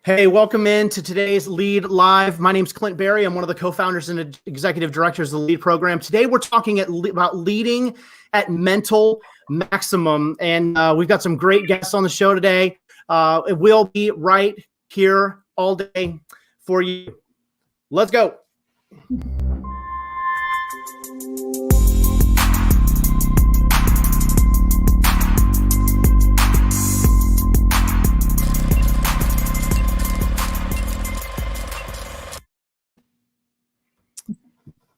Hey, welcome in to today's Lead Live. My name's Clint Berry. I'm one of the co-founders and executive directors of the Lead program. Today, we're talking about leading at mental maximum. And we've got some great guests on the show today. It will be right here all day for you. Let's go.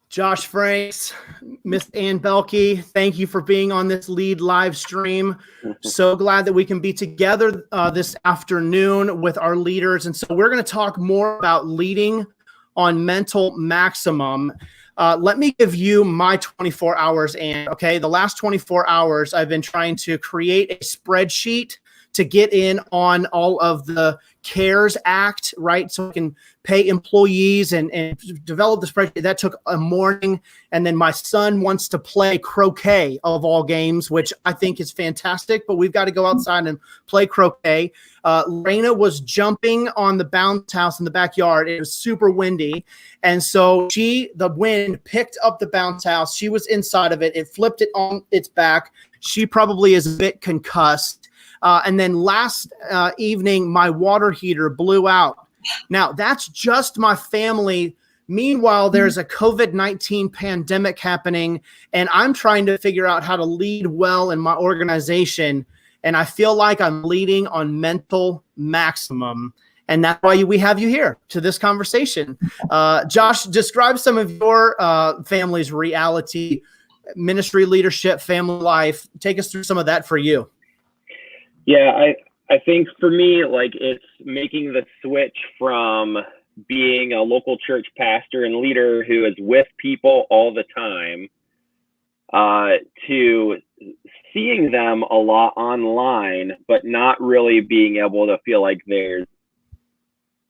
Josh Franks, Miss Ann Belkey, thank you for being on this Lead live stream. So glad that we can be together this afternoon with our leaders. And so we're going to talk more about leading on mental maximum. Let me give you my 24 hours, Ann. Okay, the last 24 hours, I've been trying to create a spreadsheet to get in on all of the CARES Act, right? So I can pay employees and develop the spreadsheet. That took a morning. And then my son wants to play croquet of all games, which I think is fantastic, but we've got to go outside and play croquet. Lorena was jumping on the bounce house in the backyard. It was super windy. And so the wind picked up the bounce house. She was inside of it. It flipped it on its back. She probably is a bit concussed. And then last evening, my water heater blew out. Now, that's just my family. Meanwhile, there's a COVID-19 pandemic happening, and I'm trying to figure out how to lead well in my organization. And I feel like I'm leading on mental maximum. And that's why we have you here to this conversation. Josh, describe some of your family's reality, ministry leadership, family life. Take us through some of that for you. Yeah, I think for me, like, it's making the switch from being a local church pastor and leader who is with people all the time to seeing them a lot online, but not really being able to feel like there's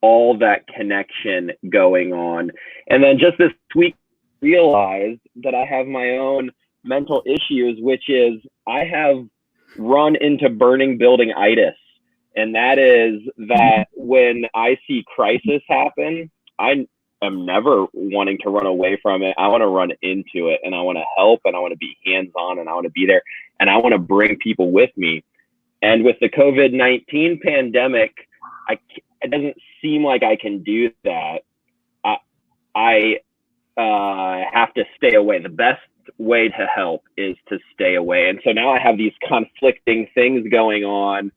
all that connection going on. And then just this week, realized that I have my own mental issues, which is I have run into burning building-itis. And that is that when I see crisis happen, I am never wanting to run away from it. I want to run into it, and I want to help, and I want to be hands-on, and I want to be there, and I want to bring people with me. And with the COVID-19 pandemic, it doesn't seem like I can do that. I have to stay away. The best way to help is to stay away. And so now I have these conflicting things going on.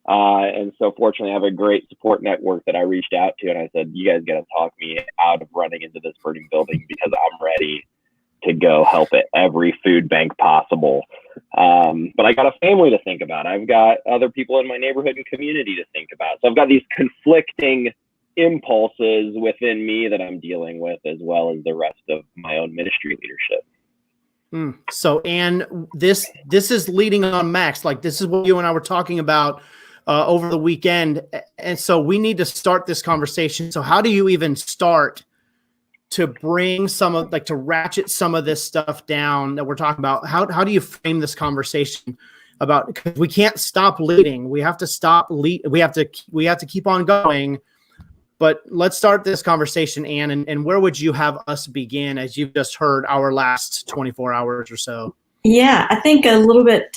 And so fortunately I have a great support network that I reached out to, and I said, you guys got to talk me out of running into this burning building, because I'm ready to go help at every food bank possible. But I got a family to think about. I've got other people in my neighborhood and community to think about. So I've got these conflicting impulses within me that I'm dealing with, as well as the rest of my own ministry leadership. So, Ann, this is leading on max. Like, this is what you and I were talking about over the weekend. And so we need to start this conversation. So how do you even start to bring to ratchet some of this stuff down that we're talking about? How do you frame this conversation about, because we can't stop leading. We have to stop we have to keep on going. But let's start this conversation, Ann, and where would you have us begin, as you've just heard our last 24 hours or so? Yeah, I think a little bit,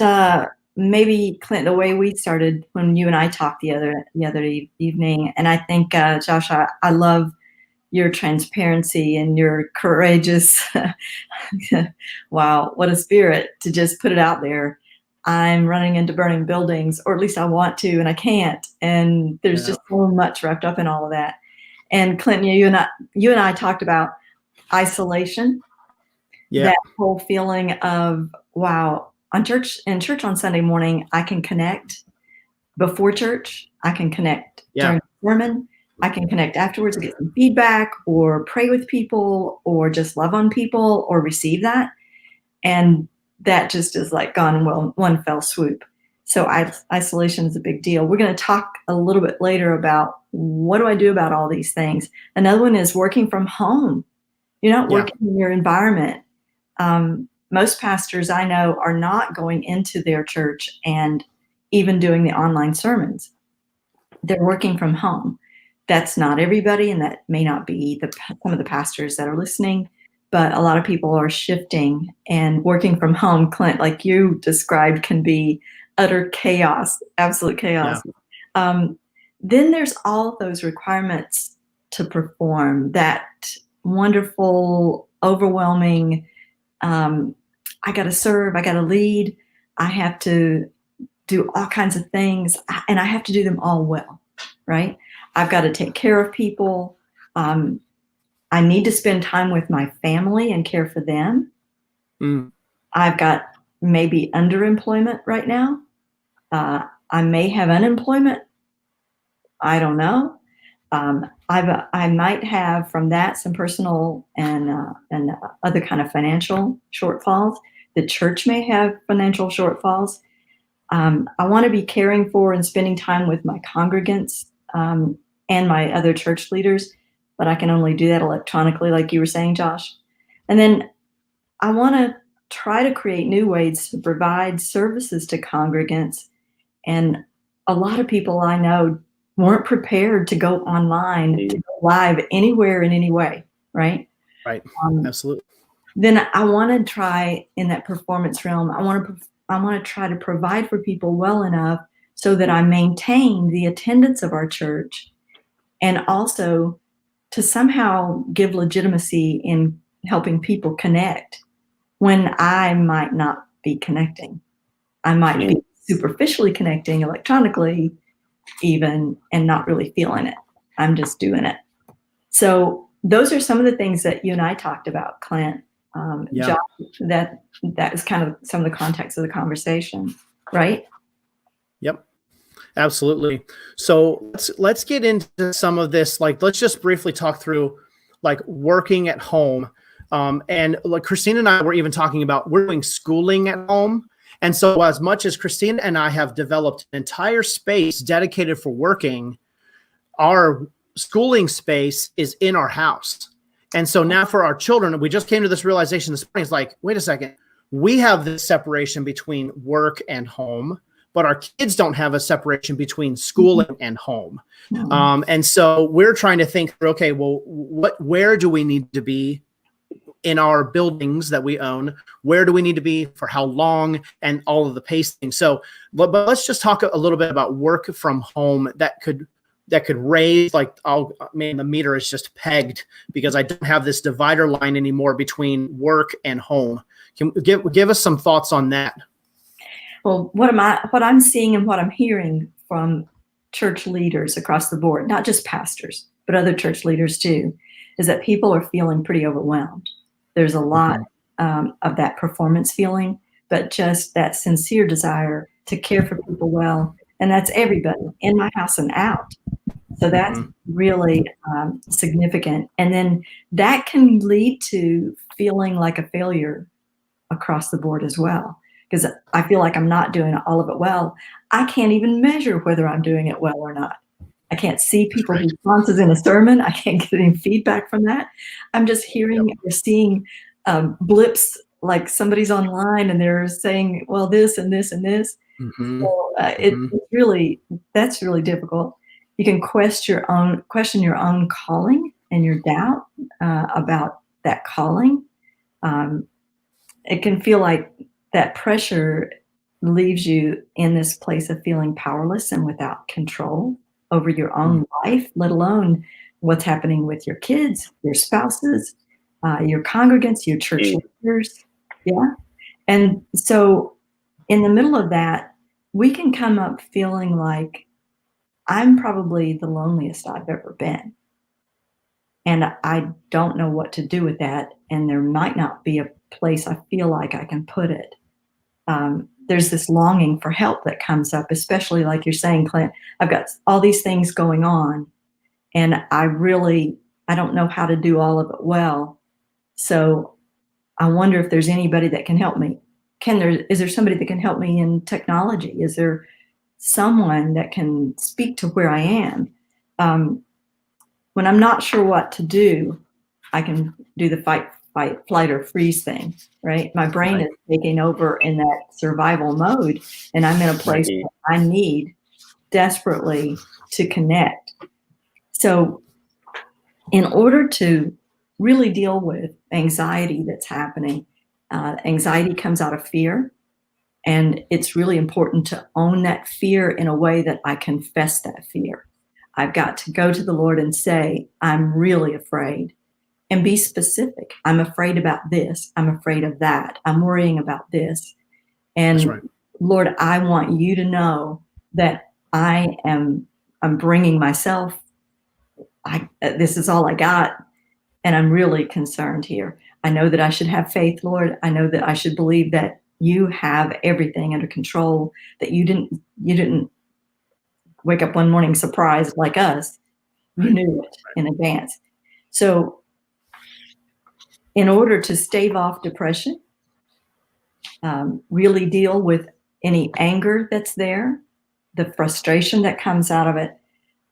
maybe, Clint, the way we started when you and I talked the other evening. And I think, Josh, I love your transparency and your courageous, wow, what a spirit to just put it out there. I'm running into burning buildings, or at least I want to, and I can't. And there's just so much wrapped up in all of that. And Clinton, you and I talked about isolation. Yeah. That whole feeling of, wow, in church on Sunday morning, I can connect before church. I can connect during the sermon. I can connect afterwards and get some feedback, or pray with people, or just love on people, or receive that. And that just is like gone in one fell swoop. So isolation is a big deal. We're going to talk a little bit later about what do I do about all these things. Another one is working from home. You're not working in your environment. Most pastors I know are not going into their church and even doing the online sermons. They're working from home. That's not everybody, and that may not be some of the pastors that are listening, but a lot of people are shifting and working from home. Clint, like you described, can be utter chaos, absolute chaos. Yeah. Then there's all those requirements to perform, that wonderful, overwhelming, I got to serve, I got to lead, I have to do all kinds of things, and I have to do them all well, right? I've got to take care of people. I need to spend time with my family and care for them. I've got maybe underemployment right now. I may have unemployment. I don't know. I might have from that some personal and other kind of financial shortfalls. The church may have financial shortfalls. I want to be caring for and spending time with my congregants and my other church leaders, but I can only do that electronically, like you were saying, Josh. And then I want to try to create new ways to provide services to congregants. And a lot of people I know weren't prepared to go online, to go live anywhere in any way, right? Right. Absolutely. Then I want to try in that performance realm. I want to try to provide for people well enough so that I maintain the attendance of our church, and also to somehow give legitimacy in helping people connect when I might not be connecting. I might be superficially connecting electronically even and not really feeling it. I'm just doing it. So those are some of the things that you and I talked about, Clint. Josh, that is kind of some of the context of the conversation, right? Yep, absolutely. So let's get into some of this. Like, let's just briefly talk through like working at home. And like Christine and I were even talking about, we're doing schooling at home. And so as much as Christine and I have developed an entire space dedicated for working, our schooling space is in our house. And so now for our children, we just came to this realization this morning. It's like, wait a second, we have this separation between work and home, but our kids don't have a separation between schooling and home. And so we're trying to think, okay, well, where do we need to be in our buildings that we own? Where do we need to be for how long, and all of the pacing? So, but let's just talk a little bit about work from home that could raise, like, the meter is just pegged because I don't have this divider line anymore between work and home. Can give us some thoughts on that? Well, what I'm seeing and what I'm hearing from church leaders across the board, not just pastors, but other church leaders too, is that people are feeling pretty overwhelmed. There's a lot of that performance feeling, but just that sincere desire to care for people well. And that's everybody in my house and out. So that's really significant. And then that can lead to feeling like a failure across the board as well, because I feel like I'm not doing all of it well. I can't even measure whether I'm doing it well or not. I can't see people's responses in a sermon. I can't get any feedback from that. I'm just hearing or seeing blips, like somebody's online and they're saying, well, this and this and this. So that's really difficult. You can question your own calling and your doubt about that calling. It can feel like that pressure leaves you in this place of feeling powerless and without control over your own life, let alone what's happening with your kids, your spouses, your congregants, your church leaders. Yeah. And so in the middle of that, we can come up feeling like I'm probably the loneliest I've ever been. And I don't know what to do with that. And there might not be a place I feel like I can put it. There's this longing for help that comes up, especially like you're saying, Clint, I've got all these things going on and I don't know how to do all of it well. So I wonder if there's anybody that can help me. Is there somebody that can help me in technology? Is there someone that can speak to where I am? When I'm not sure what to do, I can do the fight, flight, or freeze thing, right? My brain is taking over in that survival mode, and I'm in a place where I need desperately to connect. So in order to really deal with anxiety that's happening, anxiety comes out of fear. And it's really important to own that fear in a way that I confess that fear. I've got to go to the Lord and say, I'm really afraid, and be specific. I'm afraid about this. I'm afraid of that. I'm worrying about this. And That's right. Lord, I want you to know that I'm bringing myself. This is all I got. And I'm really concerned here. I know that I should have faith, Lord. I know that I should believe that you have everything under control, that you didn't wake up one morning surprised like us. You knew it in advance. So in order to stave off depression, really deal with any anger that's there, the frustration that comes out of it,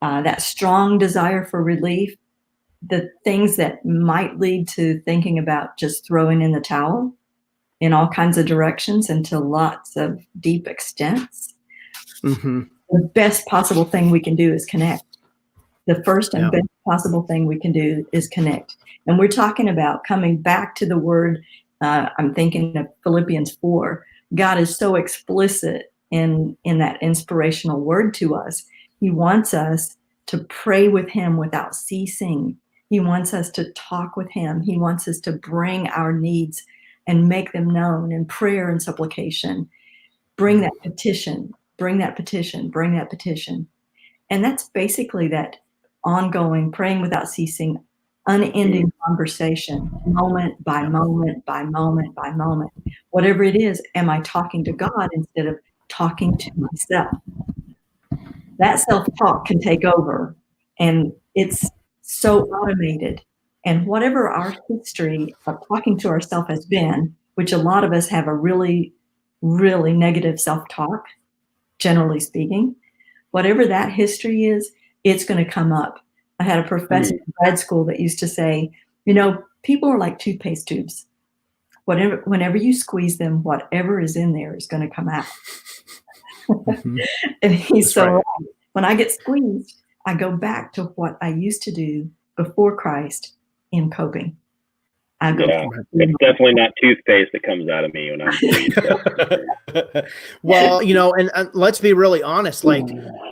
that strong desire for relief, the things that might lead to thinking about just throwing in the towel in all kinds of directions and to lots of deep extents. Mm-hmm. The best possible thing we can do is connect. The first and Yeah. best possible thing we can do is connect. And we're talking about coming back to the word. I'm thinking of Philippians 4. God is so explicit in that inspirational word to us. He wants us to pray with him without ceasing. He wants us to talk with him. He wants us to bring our needs and make them known in prayer and supplication. Bring that petition, bring that petition, bring that petition. And that's basically that ongoing, praying without ceasing, unending conversation, moment by moment by moment by moment. Whatever it is, am I talking to God instead of talking to myself? That self-talk can take over, and it's so automated. And whatever our history of talking to ourselves has been, which a lot of us have a really, really negative self-talk, generally speaking, whatever that history is, it's going to come up. I had a professor in grad school that used to say, people are like toothpaste tubes. Whenever you squeeze them, whatever is in there is going to come out. Mm-hmm. And he's That's so right. right. When I get squeezed, I go back to what I used to do before Christ in coping. It's definitely not toothpaste that comes out of me when I'm squeezed. Well, and let's be really honest. Like,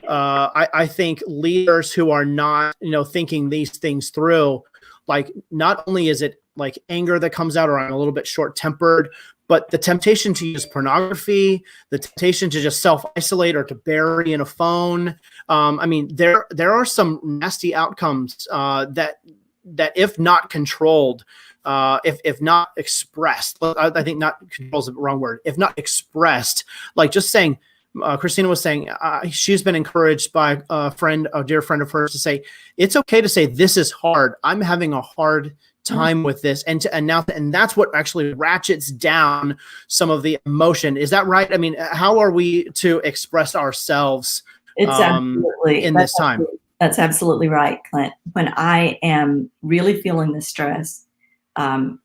I think leaders who are not, thinking these things through, like, not only is it like anger that comes out, or I'm a little bit short-tempered, but the temptation to use pornography, the temptation to just self-isolate or to bury in a phone. I mean, there are some nasty outcomes that if not controlled, if not expressed, I think not control is the wrong word. If not expressed, like just saying, Christina was saying, she's been encouraged by a dear friend of hers to say, it's okay to say, this is hard. I'm having a hard time with this. And that's what actually ratchets down some of the emotion. Is that right? I mean, how are we to express ourselves in this time? That's absolutely right, Clint. When I am really feeling the stress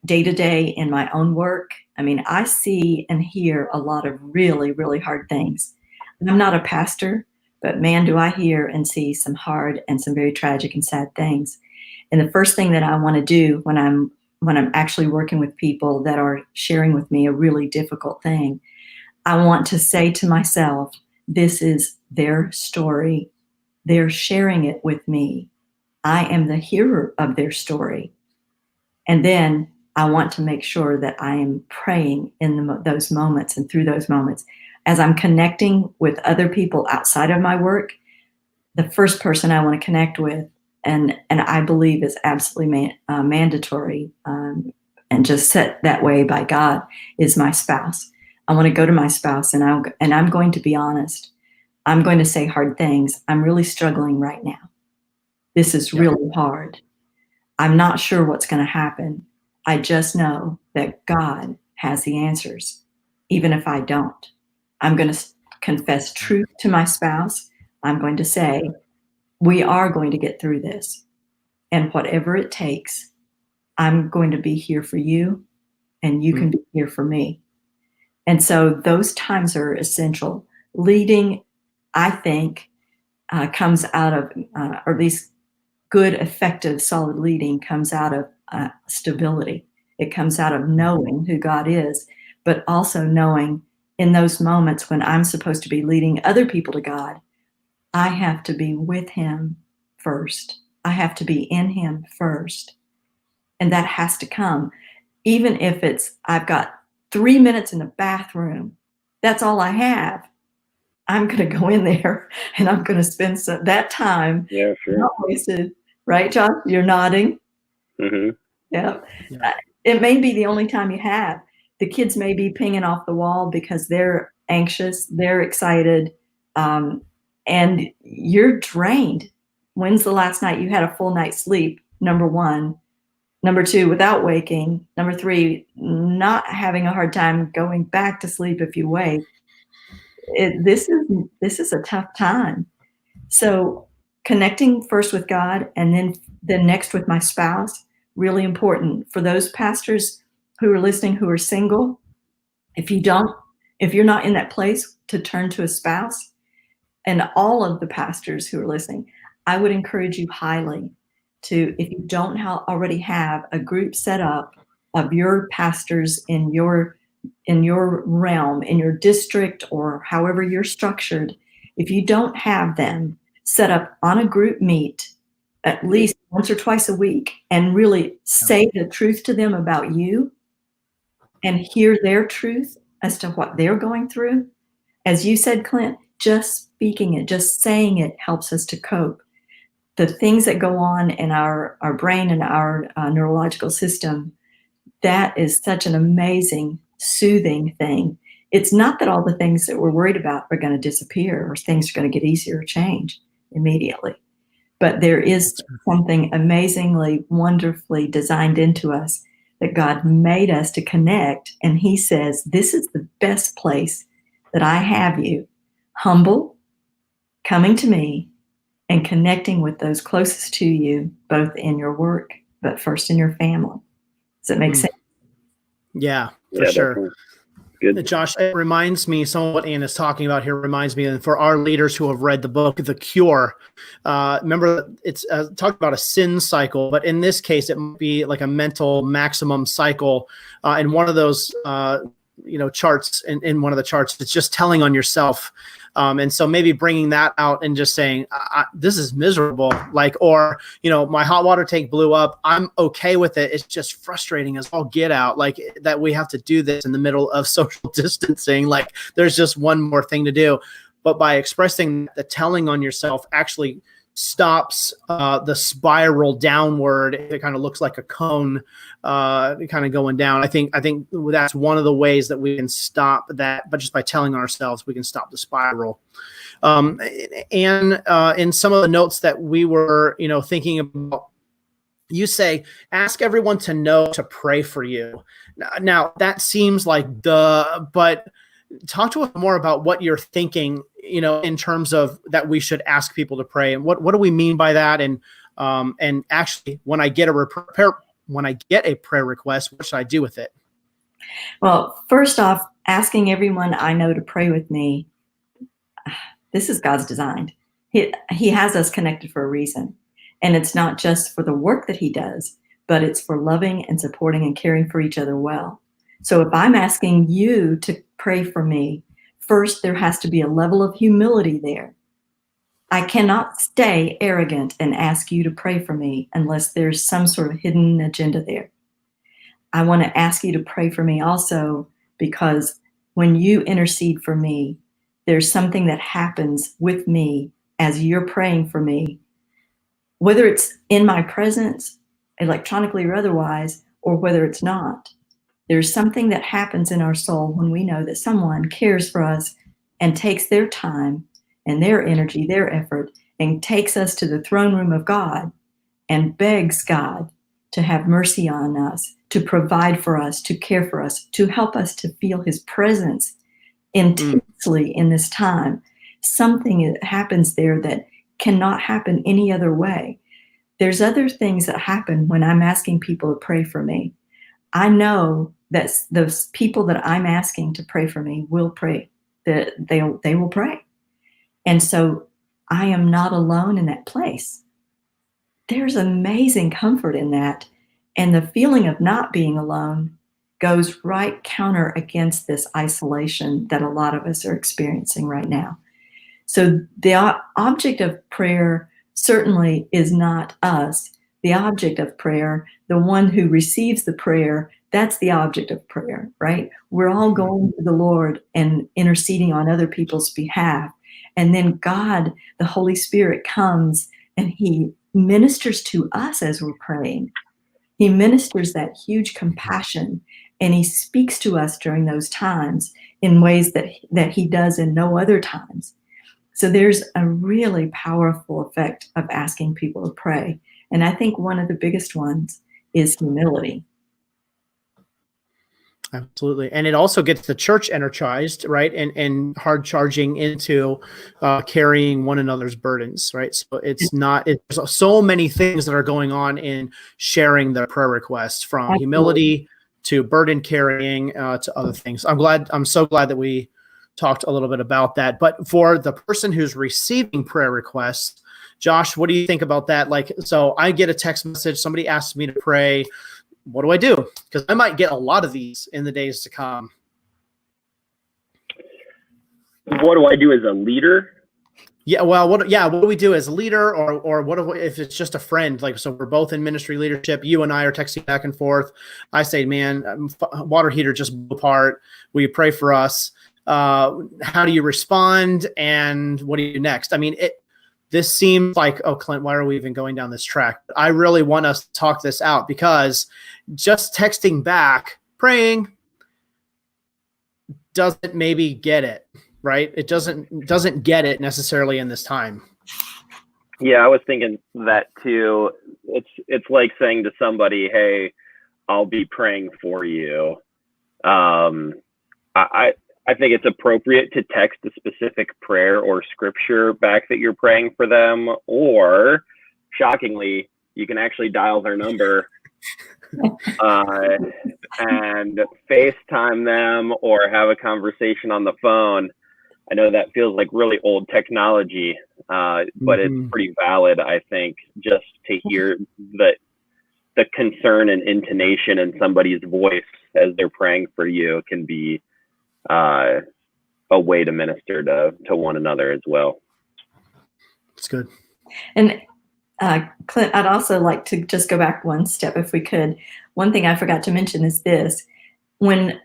day to day in my own work, I mean, I see and hear a lot of really, really hard things. And I'm not a pastor, but man, do I hear and see some hard and some very tragic and sad things. And the first thing that I want to do when I'm actually working with people that are sharing with me a really difficult thing, I want to say to myself, this is their story. They're sharing it with me. I am the hearer of their story. And then I want to make sure that I am praying in those moments and through those moments. As I'm connecting with other people outside of my work, the first person I want to connect with, and I believe is absolutely mandatory and just set that way by God, is my spouse. I want to go to my spouse and I'm going to be honest. I'm going to say hard things. I'm really struggling right now. This is really hard. I'm not sure what's going to happen. I just know that God has the answers, even if I don't. I'm going to confess truth to my spouse. I'm going to say, we are going to get through this. And whatever it takes, I'm going to be here for you, and you can be here for me. And so those times are essential. Leading, I think, comes out of, or at least good, effective, solid leading comes out of stability. It comes out of knowing who God is, but also knowing in those moments when I'm supposed to be leading other people to God, I have to be with him first. I have to be in him first. And that has to come. Even if it's, I've got 3 minutes in the bathroom, that's all I have. I'm going to go in there and I'm going to spend that time. Yeah, sure. Not wasted. Right, John? You're nodding. Mm-hmm. Yeah. Yeah. It may be the only time you have. The kids may be pinging off the wall because they're anxious, they're excited, and you're drained. When's the last night you had a full night's sleep? Number one. Number two, without waking. Number three, not having a hard time going back to sleep if you wake. This is a tough time. So connecting first with God and then next with my spouse, really important. For those pastors who are listening who are single, if you're not in that place to turn to a spouse, and all of the pastors who are listening, I would encourage you highly to, if you don't already have a group set up of your pastors in your realm, in your district, or however you're structured, if you don't have them set up on a group meet at least once or twice a week and really say the truth to them about you and hear their truth as to what they're going through. As you said, Clint, just speaking it, just saying it helps us to cope. The things that go on in our brain and our neurological system, that is such an amazing, soothing thing. It's not that all the things that we're worried about are going to disappear or things are going to get easier or change immediately. But there is something amazingly, wonderfully designed into us that God made us to connect. And he says, this is the best place that I have you, humble, coming to me, and connecting with those closest to you, both in your work, but first in your family. Does that make sense? Yeah, for sure. Definitely. Good. Josh, it reminds me, some of what Ann is talking about here reminds me, and for our leaders who have read the book, The Cure, remember it's talked about a sin cycle, but in this case, it might be like a mental maximum cycle. In one of those, charts, in one of the charts, it's just telling on yourself. And so maybe bringing that out and just saying, this is miserable, or, my hot water tank blew up. I'm okay with it. It's just frustrating as all get out, that we have to do this in the middle of social distancing. There's just one more thing to do. But by expressing the telling on yourself actually stops the spiral downward. It kind of looks like a cone kind of going down. I think that's one of the ways that we can stop that, but just by telling ourselves, we can stop the spiral. And in some of the notes that we were, thinking about, you say, ask everyone to know to pray for you. Now that seems like but talk to us more about what you're thinking, in terms of that we should ask people to pray, and what do we mean by that? And actually, when I get a prayer request, what should I do with it? Well, first off, asking everyone I know to pray with me. This is God's design. He has us connected for a reason, and it's not just for the work that he does, but it's for loving and supporting and caring for each other well. So if I'm asking you to pray for me, first, there has to be a level of humility there. I cannot stay arrogant and ask you to pray for me unless there's some sort of hidden agenda there. I want to ask you to pray for me also because when you intercede for me, there's something that happens with me as you're praying for me, whether it's in my presence, electronically or otherwise, or whether it's not. There's something that happens in our soul when we know that someone cares for us and takes their time and their energy, their effort, and takes us to the throne room of God and begs God to have mercy on us, to provide for us, to care for us, to help us to feel his presence intensely in this time. Something happens there that cannot happen any other way. There's other things that happen when I'm asking people to pray for me. I know that those people that I'm asking to pray for me will pray, that they will pray. And so I am not alone in that place. there's amazing comfort in that. And the feeling of not being alone goes right counter against this isolation that a lot of us are experiencing right now. So the object of prayer certainly is not us. The object of prayer, the one who receives the prayer, that's the object of prayer, right? We're all going to the Lord and interceding on other people's behalf. And then God, the Holy Spirit, comes and he ministers to us as we're praying. He ministers that huge compassion, and he speaks to us during those times in ways that he does in no other times. So there's a really powerful effect of asking people to pray. And I think one of the biggest ones is humility. Absolutely. And it also gets the church energized, right? And hard charging into carrying one another's burdens, right? So there's so many things that are going on in sharing the prayer requests, from Absolutely. humility to burden carrying to other things. I'm so glad that we talked a little bit about that. But for the person who's receiving prayer requests, Josh, what do you think about that? Like, so I get a text message, somebody asks me to pray. What do I do? Because I might get a lot of these in the days to come. What do I do as a leader? Yeah, well, what do we do as a leader, or if it's just a friend? Like, so we're both in ministry leadership. You and I are texting back and forth. I say, man, water heater just blew apart. Will you pray for us? How do you respond? And what do you do next? I mean, this seems like, oh, Clint, why are we even going down this track? I really want us to talk this out, because just texting back, praying, doesn't maybe get it, right? It doesn't get it necessarily in this time. Yeah, I was thinking that too. It's like saying to somebody, hey, I'll be praying for you. I think it's appropriate to text a specific prayer or scripture back that you're praying for them, or shockingly, you can actually dial their number and FaceTime them or have a conversation on the phone. I know that feels like really old technology, but it's pretty valid, I think, just to hear the concern and intonation in somebody's voice as they're praying for you can be a way to minister to one another as well. That's good. And Clint, I'd also like to just go back one step if we could. One thing I forgot to mention is this: when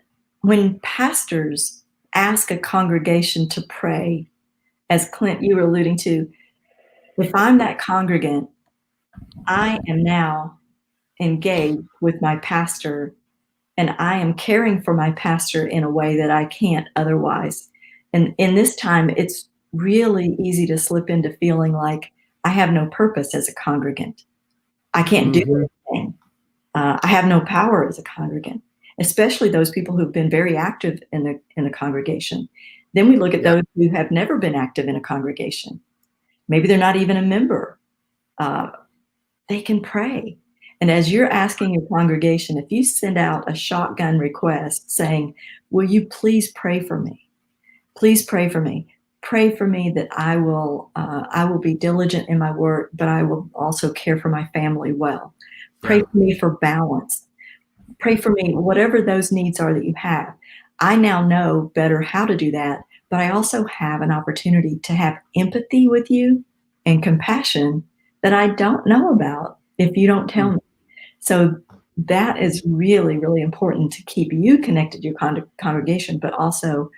pastors ask a congregation to pray, as Clint, you were alluding to, if I'm that congregant, I am now engaged with my pastor, and I am caring for my pastor in a way that I can't otherwise. And in this time, it's really easy to slip into feeling like I have no purpose as a congregant. I can't do anything. I have no power as a congregant, especially those people who've been very active in the congregation. Then we look at those who have never been active in a congregation. Maybe they're not even a member. They can pray. And as you're asking your congregation, if you send out a shotgun request saying, will you please pray for me? Please pray for me. Pray for me that I will be diligent in my work, but I will also care for my family well. Pray for me for balance. Pray for me, whatever those needs are that you have. I now know better how to do that, but I also have an opportunity to have empathy with you and compassion that I don't know about if you don't tell me. So that is really, really important to keep you connected to your congregation, but also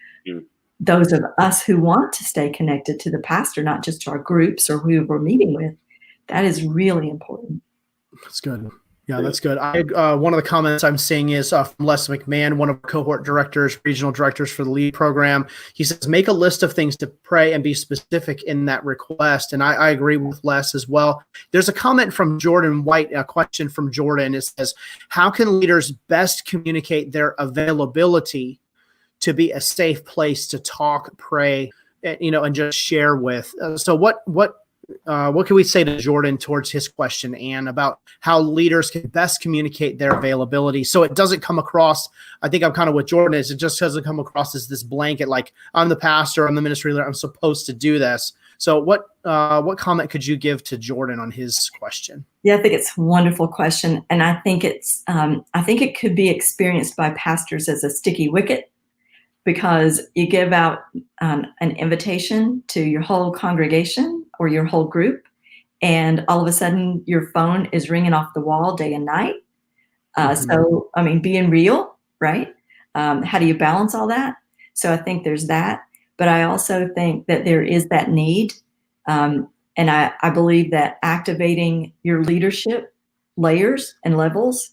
those of us who want to stay connected to the pastor, not just to our groups or who we're meeting with. That is really important. That's good. Yeah, that's good. One of the comments I'm seeing is from Les McMahon, one of our cohort directors, regional directors for the LEAD program. He says, make a list of things to pray and be specific in that request. And I agree with Les as well. There's a comment from Jordan White, a question from Jordan. It says, how can leaders best communicate their availability to be a safe place to talk, pray, and just share with? So what can we say to Jordan towards his question, Anne, about how leaders can best communicate their availability so it doesn't come across, I think I'm kind of with Jordan, is it just doesn't come across as this blanket, like I'm the pastor, I'm the ministry leader, I'm supposed to do this. So what comment could you give to Jordan on his question? Yeah, I think it's a wonderful question. And I think I think it could be experienced by pastors as a sticky wicket, because you give out an invitation to your whole congregation or your whole group, and all of a sudden your phone is ringing off the wall day and night. So, I mean, being real, right? How do you balance all that? So I think there's that. But I also think that there is that need. And I believe that activating your leadership layers and levels,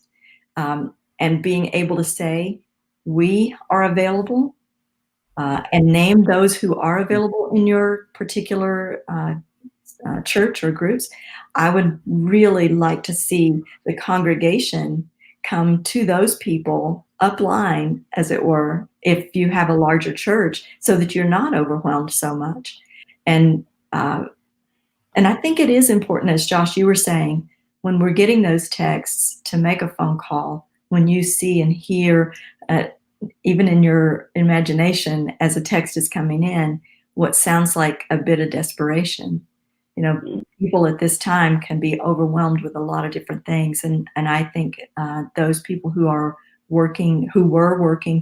and being able to say, we are available, and name those who are available in your particular church or groups. I would really like to see the congregation come to those people upline, as it were, if you have a larger church, so that you're not overwhelmed so much. And I think it is important, as Josh, you were saying, when we're getting those texts, to make a phone call when you see and hear, even in your imagination as a text is coming in, what sounds like a bit of desperation. You know, people at this time can be overwhelmed with a lot of different things. And I think those people who were working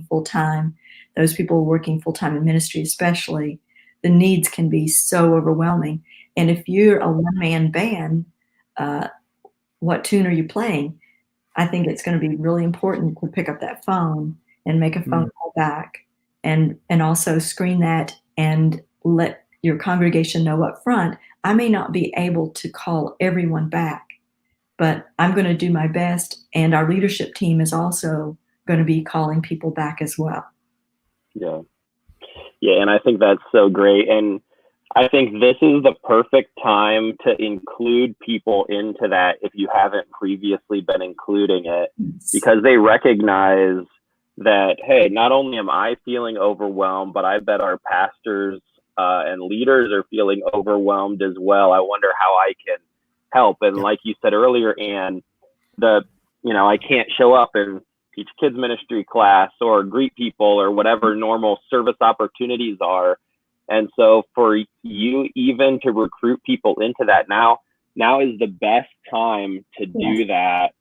full-time, those people working full-time in ministry especially, the needs can be so overwhelming. And if you're a one-man band, what tune are you playing? I think it's going to be really important to pick up that phone and make a phone call back, and also screen that and let your congregation know up front, I may not be able to call everyone back, but I'm going to do my best. And our leadership team is also going to be calling people back as well. Yeah. Yeah. And I think that's so great. And I think this is the perfect time to include people into that if you haven't previously been including it, because they recognize that, hey, not only am I feeling overwhelmed, but I bet our pastors and leaders are feeling overwhelmed as well. I wonder how I can help. And like you said earlier, Ann, I can't show up and teach kids ministry class or greet people or whatever normal service opportunities are. And so for you even to recruit people into that now is the best time to do that,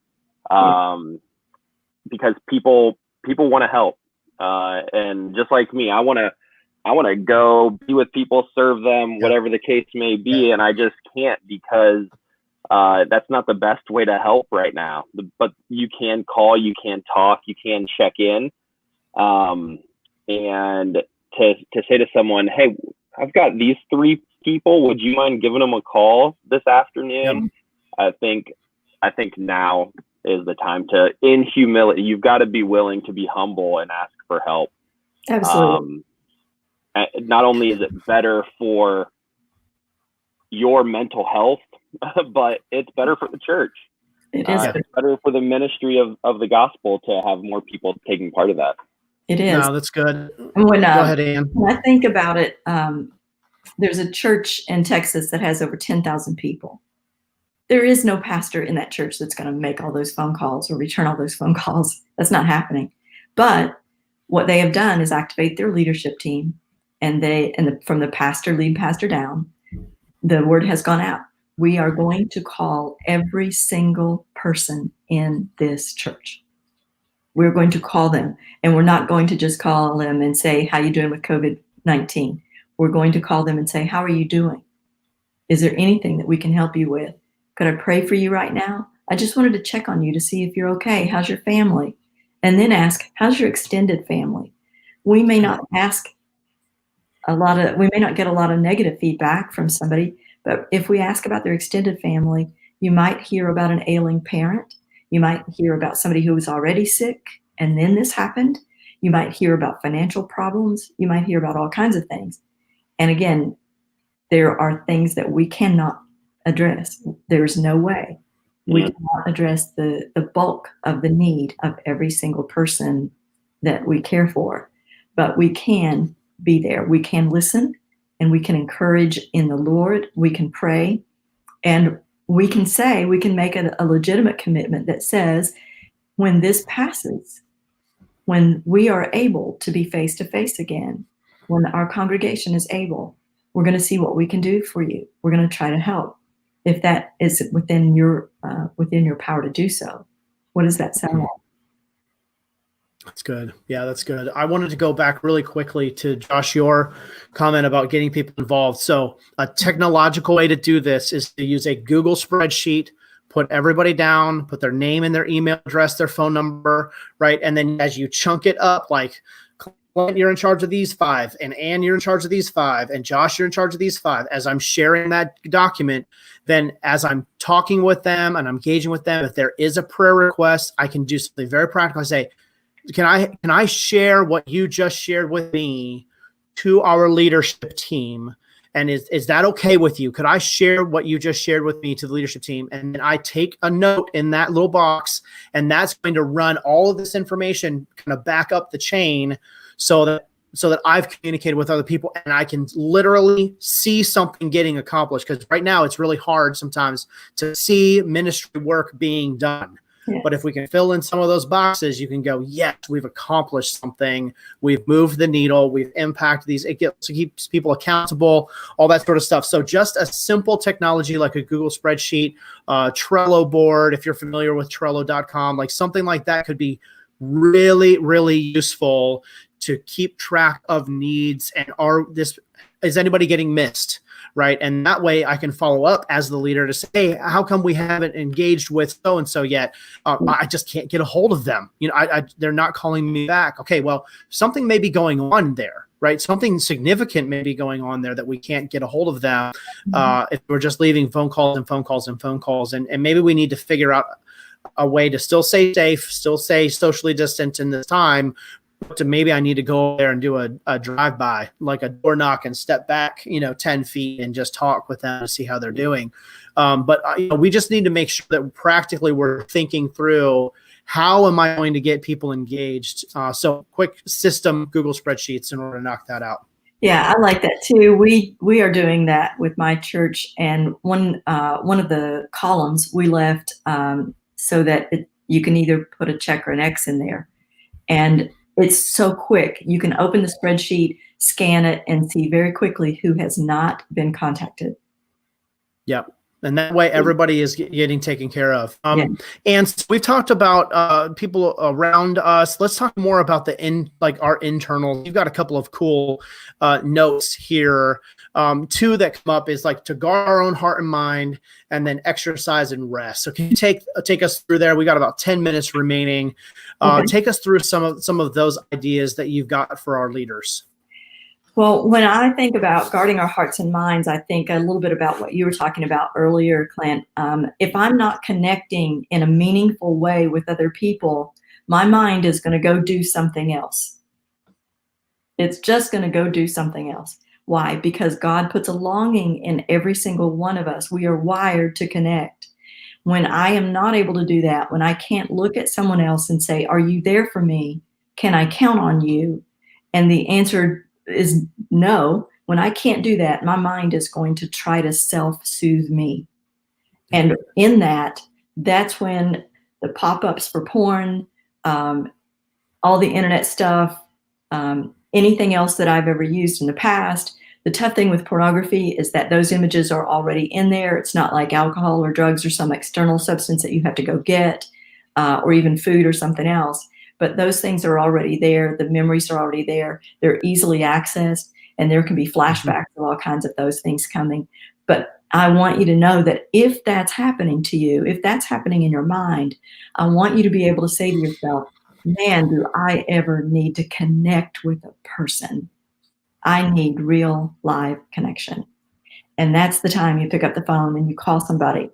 because people want to help. And just like me, I want to go be with people, serve them, whatever the case may be. And I just can't, because that's not the best way to help right now. But you can call, you can talk, you can check in. And to say to someone, hey, I've got these 3 people, would you mind giving them a call this afternoon? I think now is the time to, in humility, you've got to be willing to be humble and ask for help. Absolutely. Not only is it better for your mental health, but it's better for the church. It is. It's better for the ministry of the gospel to have more people taking part of that. It is. No, that's good. Go ahead, Ann. When I think about it, there's a church in Texas that has over 10,000 people. There is no pastor in that church that's going to make all those phone calls or return all those phone calls. That's not happening. But what they have done is activate their leadership team, and from the lead pastor down, the word has gone out. We are going to call every single person in this church. We're going to call them, and we're not going to just call them and say, how are you doing with COVID-19? We're going to call them and say, how are you doing? Is there anything that we can help you with? Could I pray for you right now? I just wanted to check on you to see if you're okay. How's your family? And then ask, how's your extended family? We may not get a lot of negative feedback from somebody, but if we ask about their extended family, you might hear about an ailing parent. You might hear about somebody who was already sick and then this happened. You might hear about financial problems. You might hear about all kinds of things. And again, there are things that we cannot address. There's no way we cannot address the bulk of the need of every single person that we care for. But we can be there. We can listen, and we can encourage in the Lord. We can pray, and we can make a legitimate commitment that says, when this passes, when we are able to be face to face again, when our congregation is able, We're going to see what we can do for you. We're going to try to help if that is within your power to do so. What does that sound like? That's good. Yeah, that's good. I wanted to go back really quickly to Josh, your comment about getting people involved. So a technological way to do this is to use a Google spreadsheet, put everybody down, put their name and their email address, their phone number, right? And then as you chunk it up, like, Clint, you're in charge of these 5, and Ann, you're in charge of these 5, and Josh, you're in charge of these 5. As I'm sharing that document, then as I'm talking with them and I'm engaging with them, if there is a prayer request, I can do something very practical. I say, can I share what you just shared with me to our leadership team? And is that okay with you? Could I share what you just shared with me to the leadership team? And then I take a note in that little box, and that's going to run all of this information kind of back up the chain so that I've communicated with other people and I can literally see something getting accomplished. Because right now it's really hard sometimes to see ministry work being done. Yeah. But if we can fill in some of those boxes, you can go, yes, we've accomplished something. We've moved the needle. We've impacted these. It keeps people accountable, all that sort of stuff. So just a simple technology like a Google spreadsheet, Trello board, if you're familiar with Trello.com, like something like that could be really, really useful to keep track of needs and is anybody getting missed? Right. And that way I can follow up as the leader to say, hey, how come we haven't engaged with so-and-so yet? I just can't get a hold of them. They're not calling me back. Okay, well, something may be going on there, right? Something significant may be going on there that we can't get a hold of them if we're just leaving phone calls and phone calls and phone calls. And maybe we need to figure out a way to still stay safe, still stay socially distant in this time, to maybe I need to go there and do a drive-by, like a door knock, and step back, 10 feet and just talk with them to see how they're doing. But we just need to make sure that practically we're thinking through, how am I going to get people engaged? So quick system, Google spreadsheets in order to knock that out. Yeah, I like that too. We are doing that with my church, and one of the columns we left so that you can either put a check or an X in there, and it's so quick. You can open the spreadsheet, scan it, and see very quickly who has not been contacted. Yep. And that way everybody is getting taken care of. Yeah. And so we've talked about people around us. Let's talk more about our internal. You've got a couple of cool notes here. 2 that come up is like to guard our own heart and mind, and then exercise and rest. So can you take us through there? We got about 10 minutes remaining. Okay. Take us through some of those ideas that you've got for our leaders. Well, when I think about guarding our hearts and minds, I think a little bit about what you were talking about earlier, Clint. If I'm not connecting in a meaningful way with other people, my mind is going to go do something else. It's just going to go do something else. Why? Because God puts a longing in every single one of us. We are wired to connect. When I am not able to do that, when I can't look at someone else and say, are you there for me? Can I count on you? And the answer is no. When I can't do that, my mind is going to try to self-soothe me. And in that's when the pop-ups for porn, all the internet stuff, anything else that I've ever used in the past. The tough thing with pornography is that those images are already in there. It's not like alcohol or drugs or some external substance that you have to go get, or even food or something else. But those things are already there. The memories are already there. They're easily accessed, and there can be flashbacks of all kinds of those things coming. But I want you to know that if that's happening to you, if that's happening in your mind, I want you to be able to say to yourself, man, do I ever need to connect with a person? I need real live connection. And that's the time you pick up the phone and you call somebody.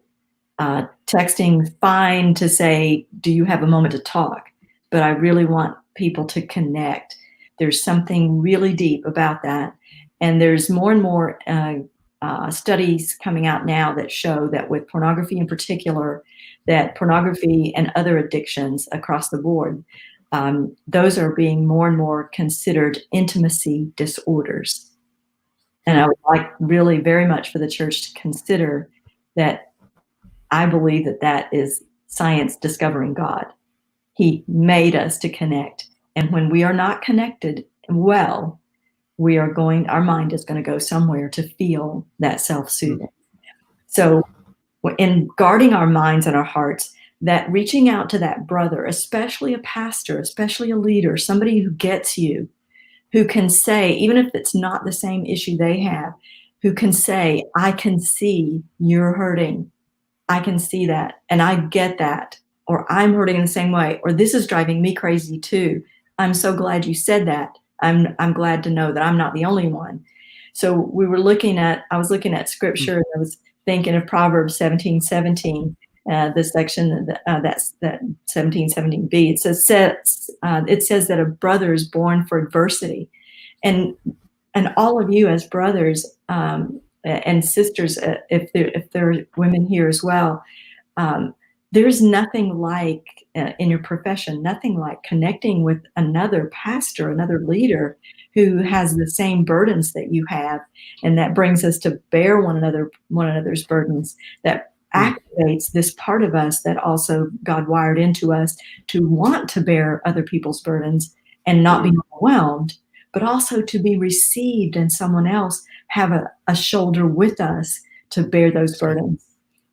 Texting, fine to say, do you have a moment to talk? But I really want people to connect. There's something really deep about that. And there's more and more studies coming out now that show that with pornography in particular, that pornography and other addictions across the board, those are being more and more considered intimacy disorders. And I would like really very much for the church to consider that. I believe that is science discovering God. He made us to connect. And when we are not connected well, our mind is going to go somewhere to feel that self-soothing. So in guarding our minds and our hearts, that reaching out to that brother, especially a pastor, especially a leader, somebody who gets you, who can say, even if it's not the same issue they have, who can say, I can see you're hurting. I can see that, and I get that, or I'm hurting in the same way, or this is driving me crazy too. I'm so glad you said that. I'm glad to know that I'm not the only one. So I was looking at scripture, and I was thinking of Proverbs 17:17, the section that's that 17:17b. It says that a brother is born for adversity, and all of you as brothers and sisters, if there are women here as well, there's nothing like in your profession, nothing like connecting with another pastor, another leader who has the same burdens that you have, and that brings us to bear one another's burdens. That activates this part of us that also God wired into us to want to bear other people's burdens and not be overwhelmed, but also to be received and someone else have a shoulder with us to bear those burdens.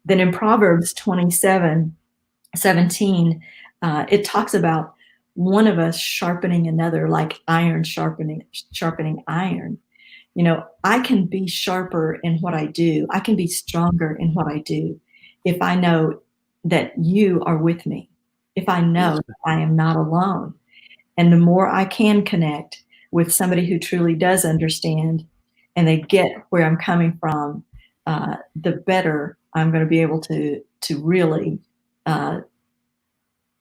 Then in Proverbs 27:17, it talks about one of us sharpening another, like iron sharpening iron. You know, I can be sharper in what I do. I can be stronger in what I do if I know that you are with me, if I know that I am not alone. And the more I can connect with somebody who truly does understand and they get where I'm coming from, the better I'm going to be able to really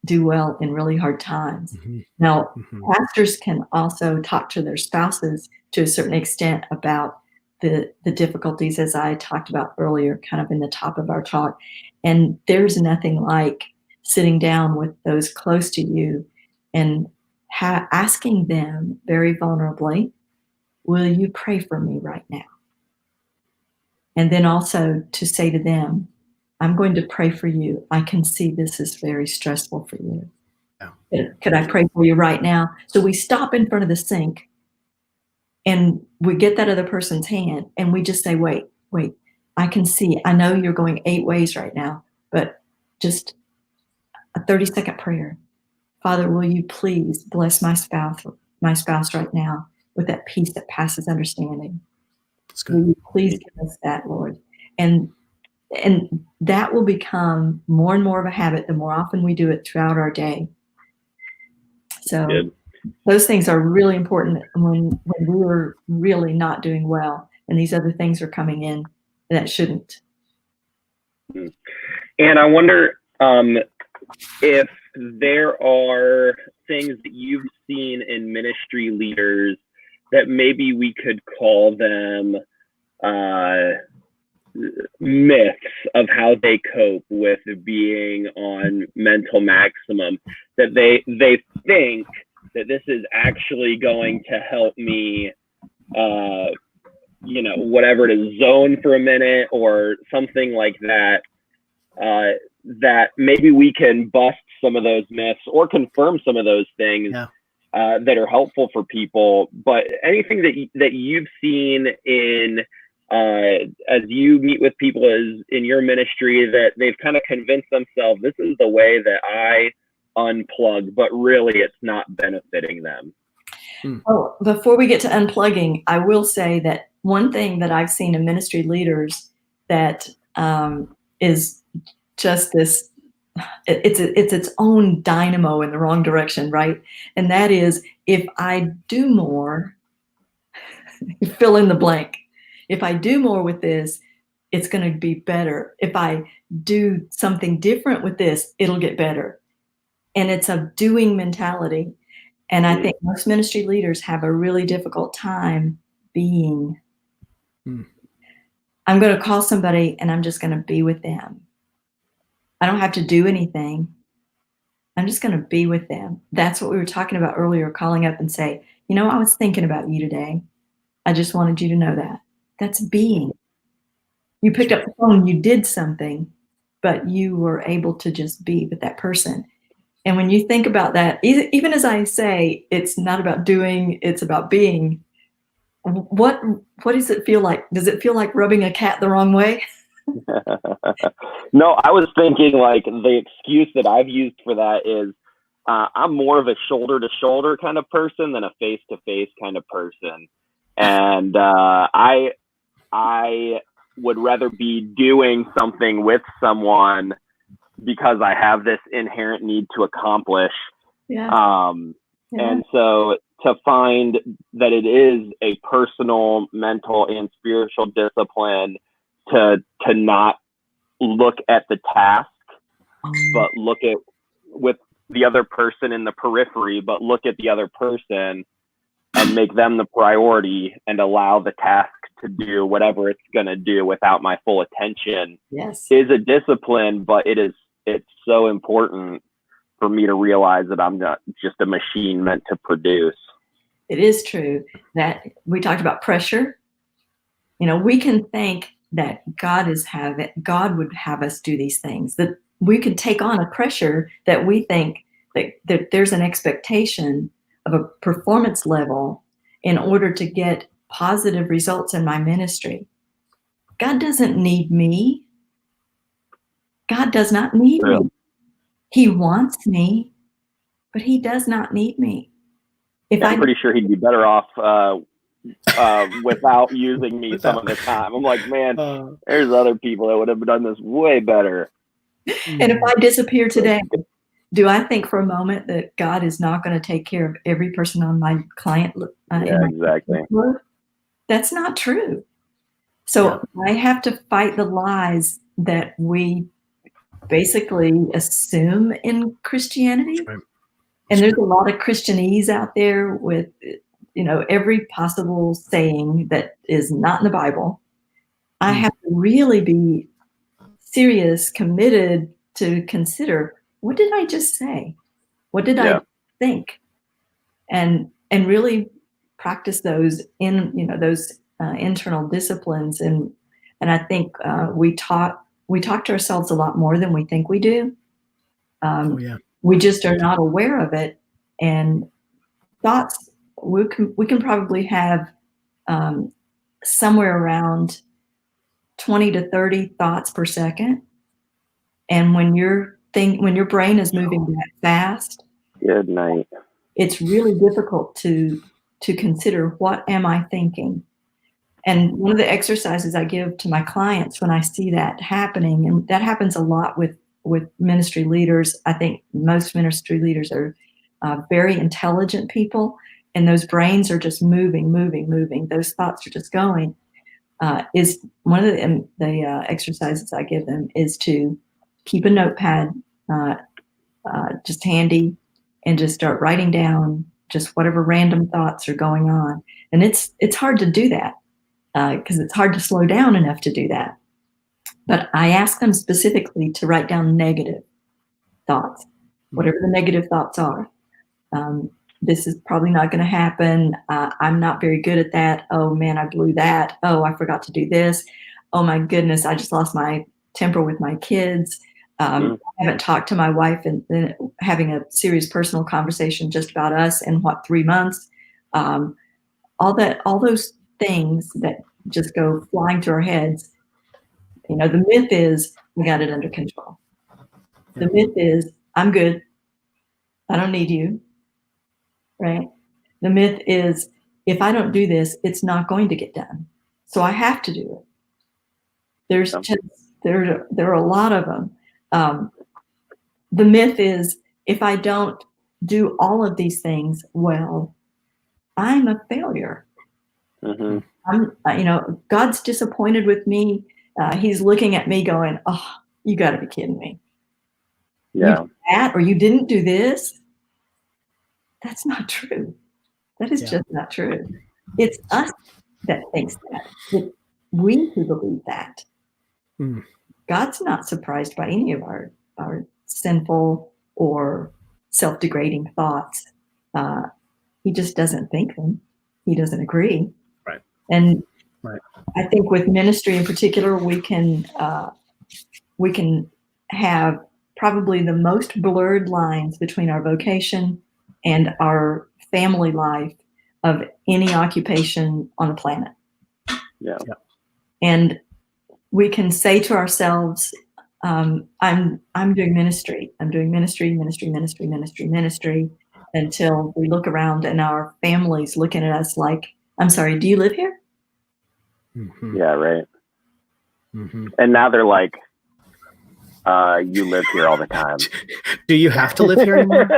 do well in really hard times. Now, pastors can also talk to their spouses to a certain extent about the difficulties, as I talked about earlier, kind of in the top of our talk. And there's nothing like sitting down with those close to you and asking them very vulnerably, will you pray for me right now? And then also to say to them, I'm going to pray for you. I can see this is very stressful for you. Yeah. Could I pray for you right now? So we stop in front of the sink and we get that other person's hand and we just say, wait, I can see, I know you're going 8 ways right now, but just a 30-second prayer. Father, will you please bless my spouse right now with that peace that passes understanding? Will you please give us that, Lord? And that will become more and more of a habit the more often we do it throughout our day. So those things are really important when we're really not doing well and these other things are coming in that shouldn't. And I wonder if there are things that you've seen in ministry leaders that maybe we could call them myths of how they cope with being on mental maximum, that they think that this is actually going to help me, whatever it is, zone for a minute or something like that, that maybe we can bust some of those myths or confirm some of those things that are helpful for people. But anything that you've seen in as you meet with people as in your ministry that they've kind of convinced themselves this is the way that I unplug, but really it's not benefiting them. Oh, before we get to unplugging, I will say that one thing that I've seen in ministry leaders that is just this, it's its own dynamo in the wrong direction, right? And that is, if I do more, fill in the blank. If I do more with this, it's going to be better. If I do something different with this, it'll get better. And it's a doing mentality. And I think most ministry leaders have a really difficult time being. I'm going to call somebody and I'm just going to be with them. I don't have to do anything. I'm just going to be with them. That's what we were talking about earlier, calling up and say, I was thinking about you today. I just wanted you to know that. That's being. You picked up the phone, you did something, but you were able to just be with that person. And when you think about that, even as I say, it's not about doing, it's about being. what does it feel like? Does it feel like rubbing a cat the wrong way? No, I was thinking like the excuse that I've used for that is I'm more of a shoulder to shoulder kind of person than a face to face kind of person. And I would rather be doing something with someone because I have this inherent need to accomplish. Yeah. And so to find that it is a personal, mental, and spiritual discipline to not look at the task, but look at with the other person in the periphery, but look at the other person and make them the priority and allow the task to do whatever it's going to do without my full attention. Yes. Is a discipline, but it's so important for me to realize that I'm not just a machine meant to produce. It is true that we talked about pressure. We can think that God would have us do these things, that we can take on a pressure that we think that there's an expectation of a performance level in order to get positive results in my ministry. God doesn't need me. God does not need me. He wants me, but he does not need me. I'm pretty sure he'd be better off without using me some of the time. I'm like, man, there's other people that would have done this way better. And if I disappear today, do I think for a moment that God is not going to take care of every person on my client? Exactly. That's not true. So I have to fight the lies that we basically assume in Christianity. Right. And there's a lot of Christianese out there with, every possible saying that is not in the Bible. I have to really be serious, committed to consider, what did I just say? What did I think? And really practice those internal disciplines. And I think we talk to ourselves a lot more than we think we do. We just are not aware of it. And thoughts, we can probably have somewhere around 20 to 30 thoughts per second. And when your brain is moving that fast, good night. It's really difficult to consider, what am I thinking? And one of the exercises I give to my clients when I see that happening, and that happens a lot with ministry leaders. I think most ministry leaders are very intelligent people, and those brains are just moving. Those thoughts are just going. Is one of the exercises I give them is to keep a notepad just handy and just start writing down just whatever random thoughts are going on. And it's hard to do that because it's hard to slow down enough to do that. But I ask them specifically to write down negative thoughts, whatever the negative thoughts are. This is probably not going to happen. I'm not very good at that. Oh man, I blew that. Oh, I forgot to do this. Oh my goodness, I just lost my temper with my kids. I haven't talked to my wife and having a serious personal conversation just about us in 3 months. All those things that just go flying through our heads. The myth is we got it under control. The myth is I'm good. I don't need you. Right? The myth is if I don't do this, it's not going to get done. So I have to do it. There are a lot of them. The myth is if I don't do all of these things well, I'm a failure. I'm, God's disappointed with me. He's looking at me going, "Oh, you got to be kidding me." Yeah. You did that, or you didn't do this. That's not true. That is just not true. It's us that thinks that. It's we who believe that. God's not surprised by any of our sinful or self-degrading thoughts. He just doesn't think them. He doesn't agree. Right. And I think with ministry in particular, we can have probably the most blurred lines between our vocation and our family life of any occupation on the planet. Yeah. And we can say to ourselves, I'm doing ministry. I'm doing ministry until we look around and our family's looking at us like, I'm sorry, do you live here? Mm-hmm. Yeah, right. Mm-hmm. And now they're like, you live here all the time. Do you have to live here anymore?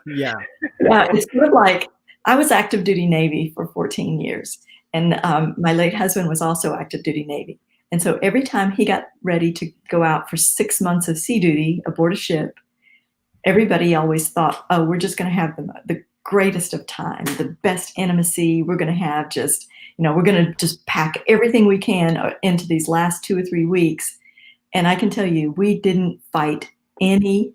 Yeah. It's sort of like, I was active duty Navy for 14 years. And my late husband was also active duty Navy. And so every time he got ready to go out for 6 months of sea duty aboard a ship, everybody always thought, oh, we're just going to have the greatest of time, the best intimacy. We're going to have just, we're going to just pack everything we can into these last 2 or 3 weeks. And I can tell you, we didn't fight any,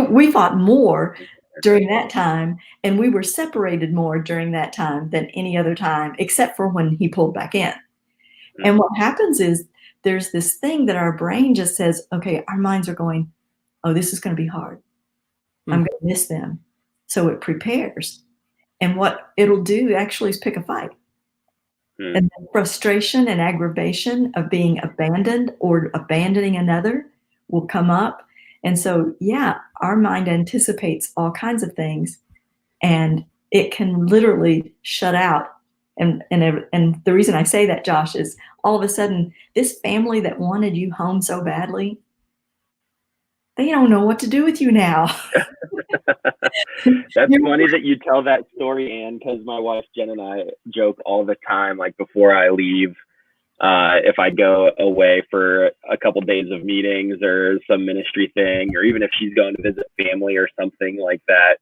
we fought more during that time, and we were separated more during that time than any other time, except for when he pulled back in. And what happens is there's this thing that our brain just says, okay, our minds are going, oh, this is going to be hard. I'm going to miss them. So it prepares. And what it'll do actually is pick a fight. And the frustration and aggravation of being abandoned or abandoning another will come up. And so, yeah, our mind anticipates all kinds of things, and it can literally shut out. And the reason I say that, Josh, is all of a sudden, this family that wanted you home so badly, they don't know what to do with you now. That's funny that you tell that story, Anne, because my wife Jen and I joke all the time, like before I leave, if I go away for a couple days of meetings or some ministry thing, or even if she's going to visit family or something like that,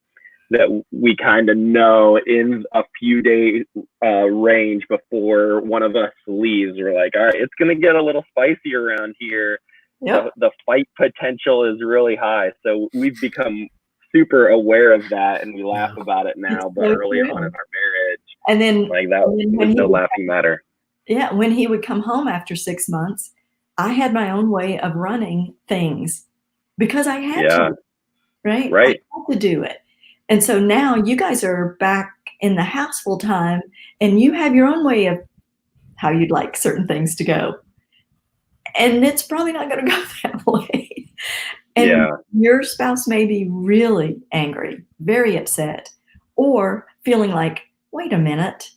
that we kind of know in a few days range before one of us leaves, we're like, all right, it's going to get a little spicy around here. Yep. The fight potential is really high. So we've become super aware of that, and we laugh about it now, but early on in our marriage, and then like that was no laughing matter. Yeah, when he would come home after 6 months, I had my own way of running things because I had to, right? I had to do it. And so now you guys are back in the house full time, and you have your own way of how you'd like certain things to go. And it's probably not going to go that way. And your spouse may be really angry, very upset, or feeling like, wait a minute,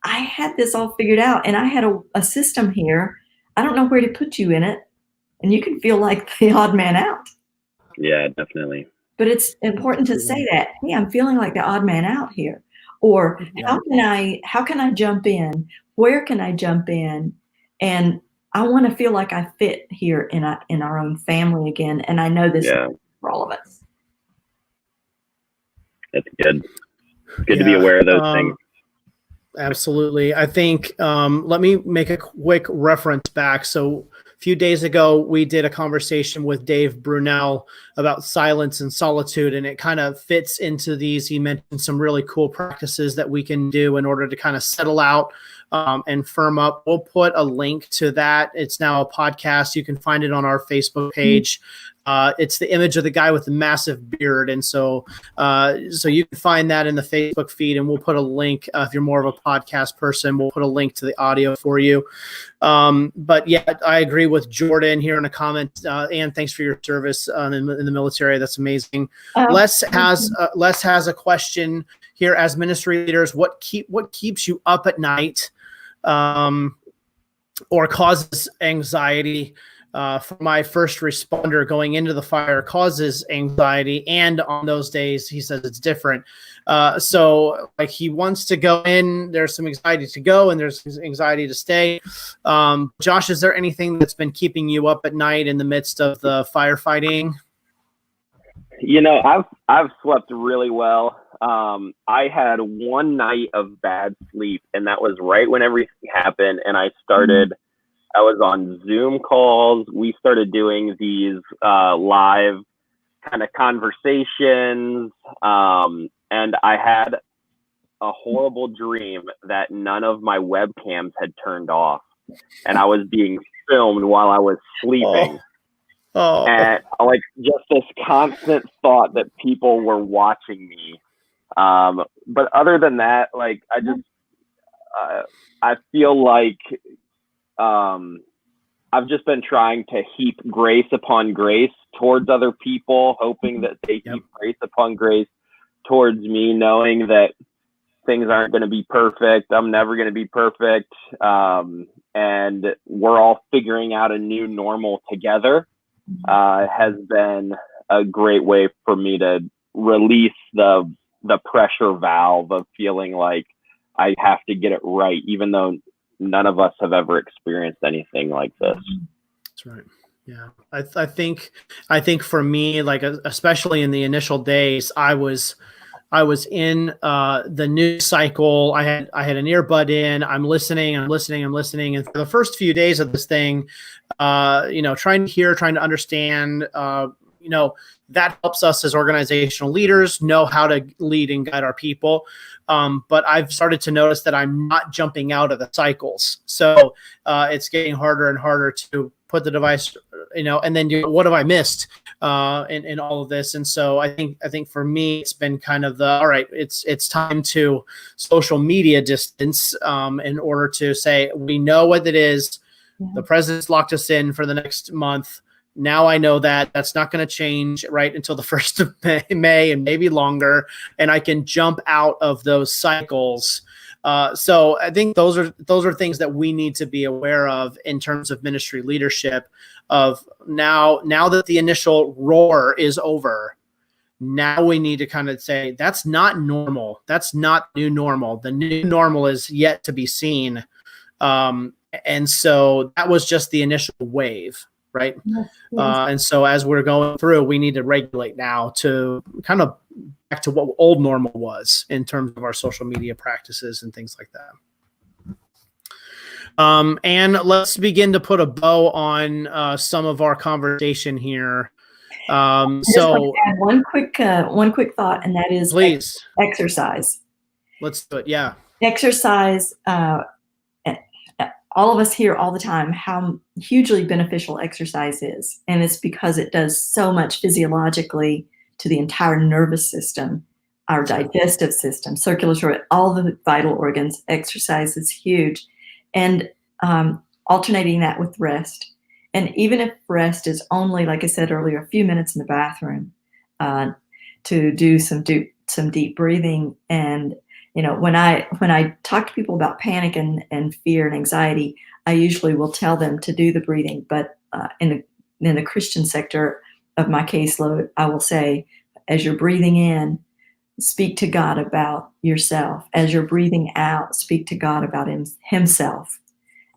I had this all figured out, and I had a system here. I don't know where to put you in it. And you can feel like the odd man out. Yeah, definitely. But it's important to say that, hey, I'm feeling like the odd man out here. Or how can I jump in? Where can I jump in? And I want to feel like I fit here in our own family again. And I know this is for all of us. That's good. Good to be aware of those things. Absolutely. I think, let me make a quick reference back. So a few days ago, we did a conversation with Dave Brunel about silence and solitude, and it kind of fits into these. He mentioned some really cool practices that we can do in order to kind of settle out and firm up. We'll put a link to that. It's now a podcast. You can find it on our Facebook page. It's the image of the guy with the massive beard. And so you can find that in the Facebook feed, and we'll put a link. If you're more of a podcast person, we'll put a link to the audio for you. But yeah, I agree with Jordan here in a comment. Anne, thanks for your service in the military. That's amazing. Les has a question here. As ministry leaders, what keeps you up at night or causes anxiety? For my first responder, going into the fire causes anxiety, and on those days, he says it's different. So like he wants to go in, there's some anxiety to go, and there's anxiety to stay. Josh, is there anything that's been keeping you up at night in the midst of the firefighting? I've slept really well. I had one night of bad sleep, and that was right when everything happened, and I was on Zoom calls. We started doing these live kind of conversations. And I had a horrible dream that none of my webcams had turned off. And I was being filmed while I was sleeping. And like just this constant thought that people were watching me But other than that, like, I feel like I've just been trying to heap grace upon grace towards other people, hoping that they heap grace upon grace towards me, knowing that things aren't going to be perfect. I'm never going to be perfect. And we're all figuring out a new normal together. Has been a great way for me to release the pressure valve of feeling like I have to get it right, even though none of us have ever experienced anything like this. That's right. Yeah. I think for me, like, especially in the initial days, I was in the news cycle. I had an earbud in. I'm listening. And for the first few days of this thing, trying to hear, trying to understand, that helps us as organizational leaders know how to lead and guide our people. But I've started to notice that I'm not jumping out of the cycles. So it's getting harder and harder to put the device, and then what have I missed in all of this? And so I think for me, it's been kind of all right, it's time to social media distance in order to say, we know what it is. Yeah. The president's locked us in for the next month. Now I know that that's not going to change right until the 1st of May and maybe longer. And I can jump out of those cycles. So I think those are things that we need to be aware of in terms of ministry leadership. Of now that the initial roar is over, now we need to kind of say, that's not normal. That's not new normal. The new normal is yet to be seen. And so that was just the initial wave. Right. Yes. And so as we're going through, we need to regulate now to kind of back to what old normal was in terms of our social media practices and things like that. And let's begin to put a bow on some of our conversation here. So add one quick thought, and that is please exercise. Let's do it. Yeah. Exercise. All of us hear all the time how hugely beneficial exercise is. And it's because it does so much physiologically to the entire nervous system, our digestive system, circulatory, all the vital organs. Exercise is huge. And alternating that with rest. And even if rest is only, like I said earlier, a few minutes in the bathroom, to do some deep breathing. And when I talk to people about panic and fear and anxiety, I usually will tell them to do the breathing. But in the Christian sector of my caseload, I will say, as you're breathing in, speak to God about yourself. As you're breathing out, speak to God about himself,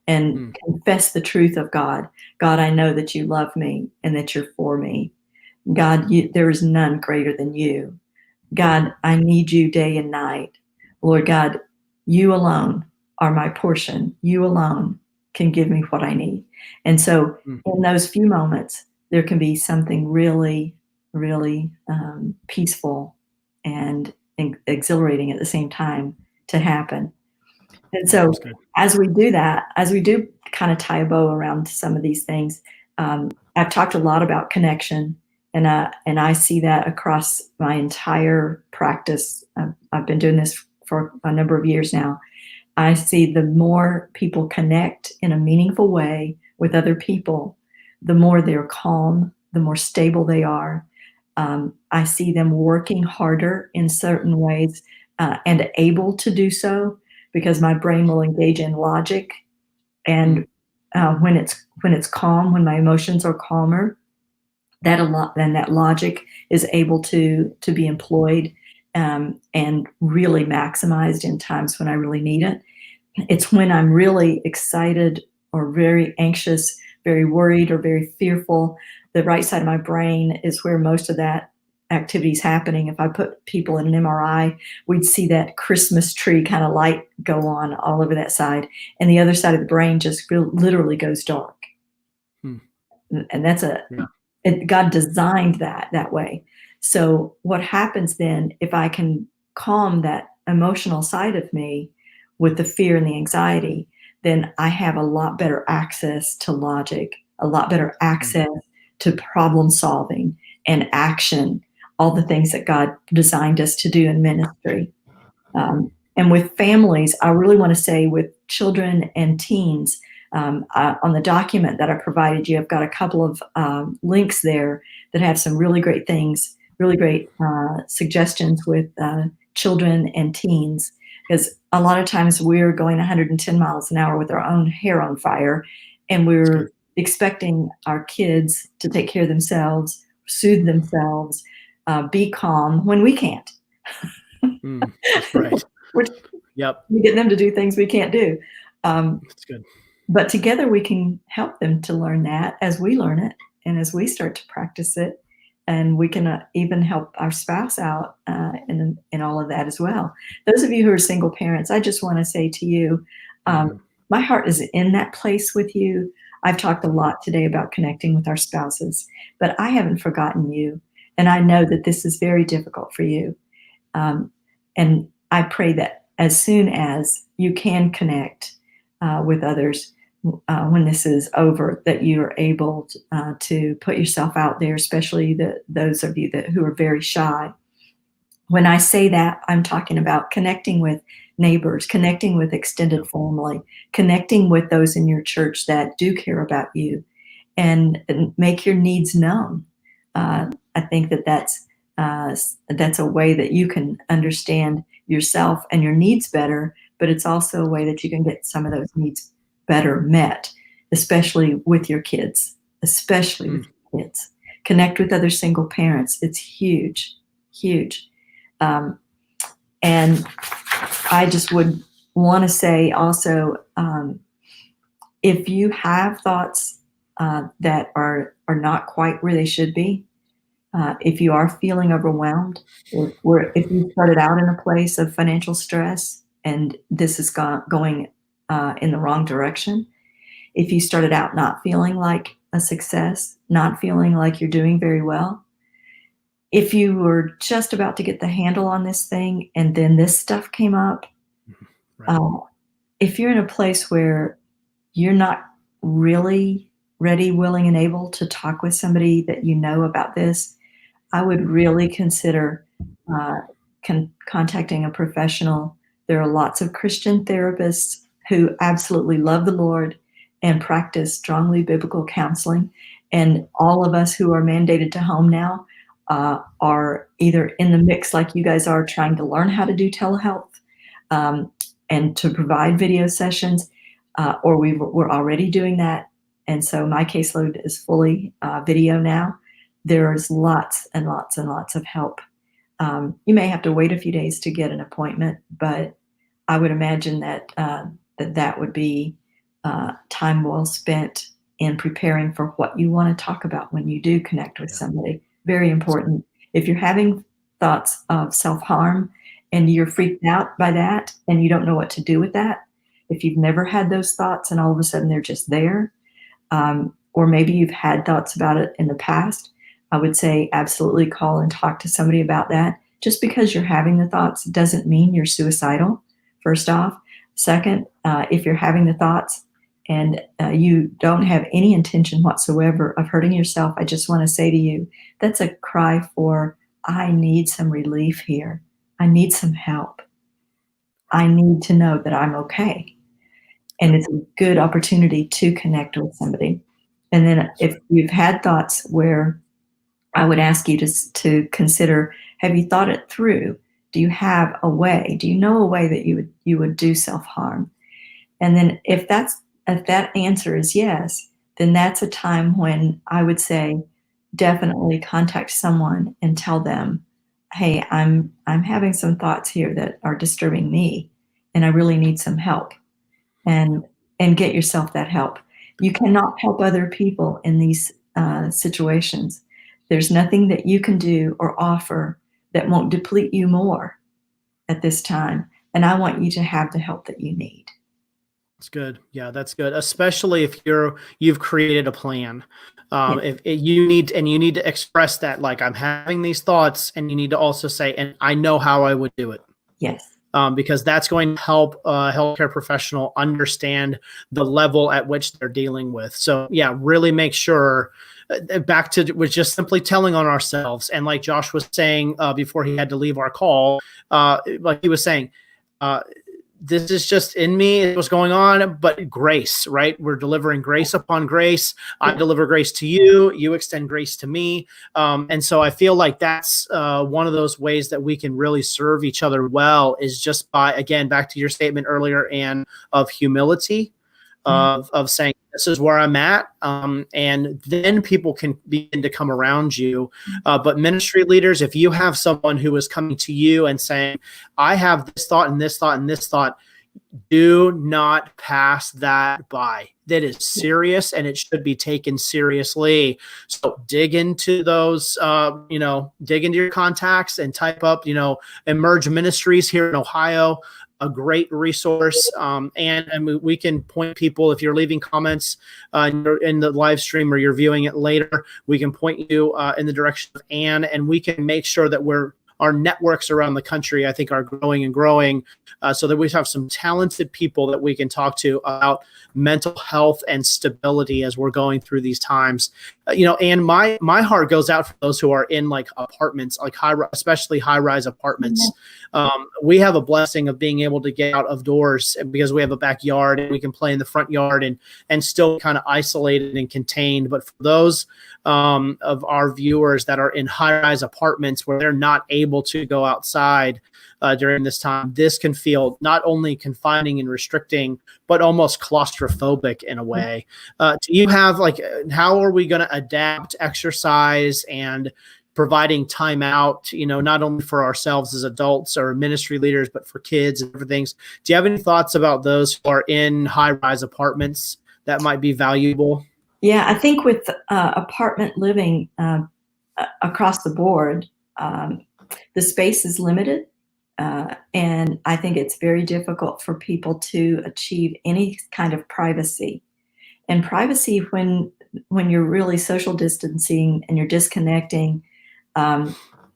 and confess the truth of God. God, I know that you love me and that you're for me. God, there is none greater than you. God, I need you day and night. Lord God, you alone are my portion. You alone can give me what I need. And so in those few moments, there can be something really, really peaceful and exhilarating at the same time to happen. And so as we do that, as we do kind of tie a bow around some of these things, I've talked a lot about connection. And I see that across my entire practice. I've been doing this for a number of years now. I see the more people connect in a meaningful way with other people, the more they're calm, the more stable they are. I see them working harder in certain ways and able to do so, because my brain will engage in logic. And when it's calm, when my emotions are calmer, then that logic is able to be employed and really maximized in times when I really need it. It's when I'm really excited or very anxious, very worried, or very fearful, the right side of my brain is where most of that activity is happening. If I put people in an MRI, we'd see that Christmas tree kind of light go on all over that side. And the other side of the brain just literally goes dark. And that's God designed that way. So what happens then, if I can calm that emotional side of me with the fear and the anxiety, then I have a lot better access to logic, a lot better access to problem solving and action. all the things that God designed us to do in ministry. And with families, I really want to say with children and teens, on the document that I provided you, I've got a couple of links there that have some really great things, really great suggestions with children and teens. Because a lot of times we're going 110 miles an hour with our own hair on fire, and we're expecting our kids to take care of themselves, soothe themselves, be calm when we can't. That's right. Yep. We get them to do things we can't do. That's good. But together we can help them to learn that as we learn it and as we start to practice it. And we can even help our spouse out in all of that as well. Those of you who are single parents, I just want to say to you, my heart is in that place with you. I've talked a lot today about connecting with our spouses, but I haven't forgotten you. And I know that this is very difficult for you. And I pray that as soon as you can connect with others, when this is over, that you are able to put yourself out there, especially those of you who are very shy. When I say that, I'm talking about connecting with neighbors, connecting with extended family, connecting with those in your church that do care about you, and make your needs known. I think that's a way that you can understand yourself and your needs better, but it's also a way that you can get some of those needs better met, especially with your kids, Connect with other single parents. It's huge, huge. And I just would want to say also, if you have thoughts that are not quite where they should be, if you are feeling overwhelmed, or if you started out in a place of financial stress and this is going in the wrong direction, if you started out not feeling like a success, not feeling like you're doing very well, if you were just about to get the handle on this thing and then this stuff came up, if you're in a place where you're not really ready, willing, and able to talk with somebody that you know about this, I would really consider contacting a professional. There are lots of Christian therapists who absolutely love the Lord and practice strongly biblical counseling. And all of us who are mandated to home now are either in the mix like you guys are, trying to learn how to do telehealth and to provide video sessions, or we're already doing that. And so my caseload is fully video now. There's lots and lots and lots of help. You may have to wait a few days to get an appointment, but I would imagine that that would be time well spent in preparing for what you want to talk about when you do connect with somebody. Very important. If you're having thoughts of self-harm and you're freaked out by that and you don't know what to do with that, if you've never had those thoughts and all of a sudden they're just there, or maybe you've had thoughts about it in the past, I would say absolutely call and talk to somebody about that. Just because you're having the thoughts doesn't mean you're suicidal, first off. Second, if you're having the thoughts and you don't have any intention whatsoever of hurting yourself, I just want to say to you, that's a cry for, I need some relief here. I need some help. I need to know that I'm okay. And it's a good opportunity to connect with somebody. And then if you've had thoughts where I would ask you to consider, have you thought it through? Do you have a way? Do you know a way that you would do self-harm? And then if that answer is yes, then that's a time when I would say definitely contact someone and tell them, hey, I'm having some thoughts here that are disturbing me, and I really need some help. And get yourself that help. You cannot help other people in these situations. There's nothing that you can do or offer that won't deplete you more at this time. And I want you to have the help that you need. That's good. Yeah, that's good. Especially if you've created a plan. If you need to express that, like, I'm having these thoughts, and you need to also say, and I know how I would do it. Yes. because that's going to help a healthcare professional understand the level at which they're dealing with. So yeah, really make sure, back to was just simply telling on ourselves. And like Josh was saying before he had to leave our call, like he was saying, this is just in me, what's going on, but grace, right? We're delivering grace upon grace. I deliver grace to you. You extend grace to me. And so I feel like that's one of those ways that we can really serve each other well, is just by, again, back to your statement earlier, Anne, of humility, of saying, this is where I'm at. And then people can begin to come around you. But ministry leaders, if you have someone who is coming to you and saying, I have this thought and this thought and this thought, do not pass that by. That is serious, and it should be taken seriously. So dig into those, dig into your contacts and type up, Emerge Ministries here in Ohio, a great resource. And we can point people, if you're leaving comments in the live stream or you're viewing it later, we can point you in the direction of Anne, and we can make sure that our networks around the country, I think, are growing and growing, so that we have some talented people that we can talk to about mental health and stability as we're going through these times. And my heart goes out for those who are in like apartments, like especially high-rise apartments. We have a blessing of being able to get out of doors because we have a backyard and we can play in the front yard and still kind of isolated and contained. But for those of our viewers that are in high-rise apartments where they're not able to go outside during this time, this can feel not only confining and restricting, but almost claustrophobic in a way. Do you have how are we going to adapt exercise and providing time out, not only for ourselves as adults or ministry leaders, but for kids and different things? Do you have any thoughts about those who are in high-rise apartments that might be valuable? Yeah, I think with apartment living across the board, the space is limited. And I think it's very difficult for people to achieve any kind of privacy. And privacy, when you're really social distancing and you're disconnecting,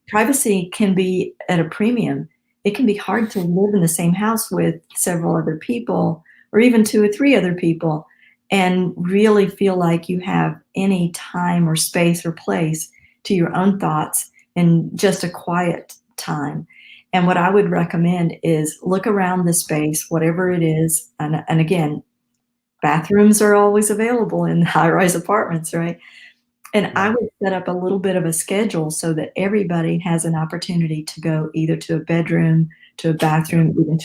privacy can be at a premium. It can be hard to live in the same house with several other people, or even 2 or 3 other people, and really feel like you have any time or space or place to your own thoughts and just a quiet time. And what I would recommend is look around the space, whatever it is. And again, bathrooms are always available in high-rise apartments, right? And I would set up a little bit of a schedule so that everybody has an opportunity to go either to a bedroom, to a bathroom, even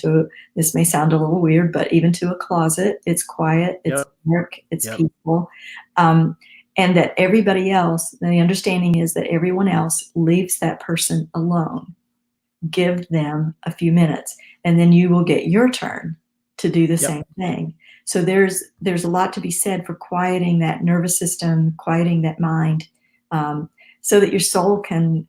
this may sound a little weird, but even to a closet. It's quiet, it's dark, it's peaceful. And that everybody else, the understanding is that everyone else leaves that person alone. Give them a few minutes, and then you will get your turn to do the same thing. So there's a lot to be said for quieting that nervous system, quieting that mind, so that your soul can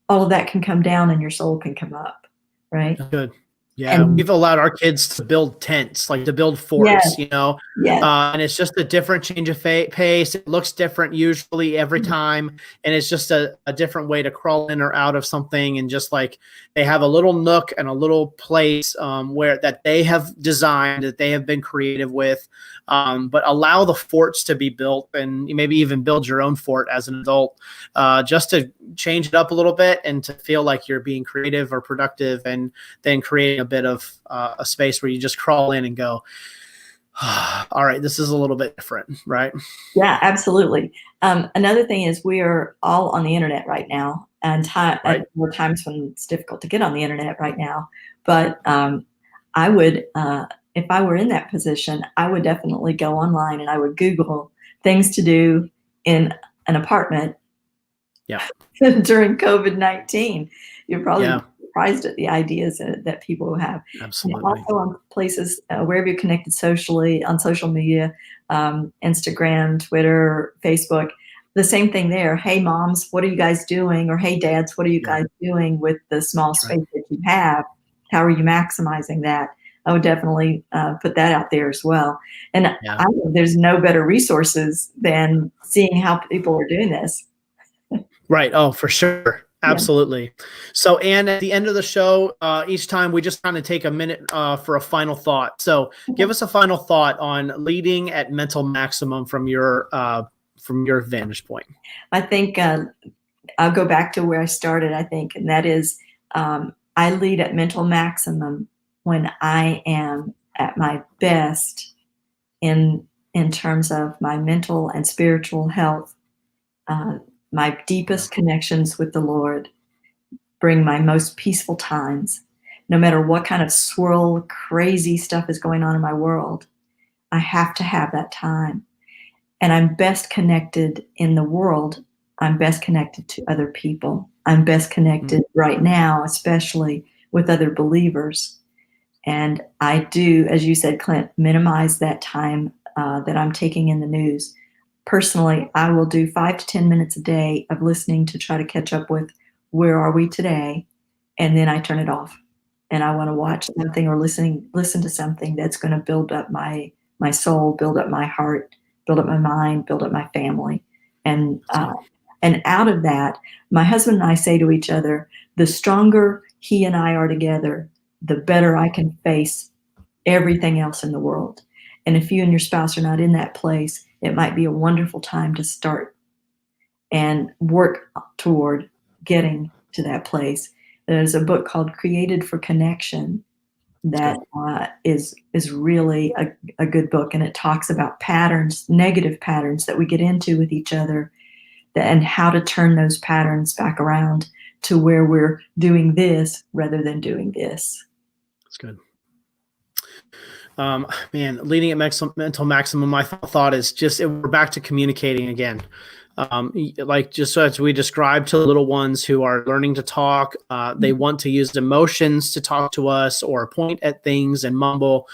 all of that can come down and your soul can come up, right? Good. Yeah, and we've allowed our kids to build tents, like to build forts, and it's just a different change of pace. It looks different usually every time, and it's just a different way to crawl in or out of something. And just like they have a little nook and a little place where that they have designed, that they have been creative with, but allow the forts to be built, and maybe even build your own fort as an adult, just to change it up a little bit and to feel like you're being creative or productive, and then creating a bit of a space where you just crawl in and go, all right, this is a little bit different, right? Yeah, absolutely. Another thing is we are all on the internet right now, and there are times when it's difficult to get on the internet right now. But I would, if I were in that position, I would definitely go online and I would Google things to do in an apartment during COVID-19. You're probably surprised at the ideas that people have. Absolutely. And also on places, wherever you're connected socially, on social media, Instagram, Twitter, Facebook, the same thing there. Hey, moms, what are you guys doing? Or hey, dads, what are you guys doing with the small space that you have? How are you maximizing that? I would definitely put that out there as well. And I think there's no better resources than seeing how people are doing this. Right. Oh, for sure. Absolutely. So, Anne, at the end of the show, each time we just kind of take a minute for a final thought. So, give us a final thought on leading at mental maximum from your vantage point. I think I'll go back to where I started, I think, and that is I lead at mental maximum when I am at my best in terms of my mental and spiritual health, my deepest connections with the Lord, bring my most peaceful times. No matter what kind of swirl, crazy stuff is going on in my world, I have to have that time. And I'm best connected in the world. I'm best connected to other people. I'm best connected right now, especially with other believers. And I do, as you said, Clint, minimize that time that I'm taking in the news. Personally, I will do 5 to 10 minutes a day of listening to try to catch up with where are we today, and then I turn it off. And I want to watch something or listen to something that's going to build up my soul, build up my heart, build up my mind, build up my family. And out of that, my husband and I say to each other, the stronger he and I are together, the better I can face everything else in the world. And if you and your spouse are not in that place, it might be a wonderful time to start and work toward getting to that place. There's a book called Created for Connection that is really a good book, and it talks about patterns, negative patterns that we get into with each other, and how to turn those patterns back around to where we're doing this rather than doing this. That's good. Man, leading at mental maximum, my thought is just we're back to communicating again. Like just as we described to little ones who are learning to talk, they want to use emotions to talk to us or point at things and mumble,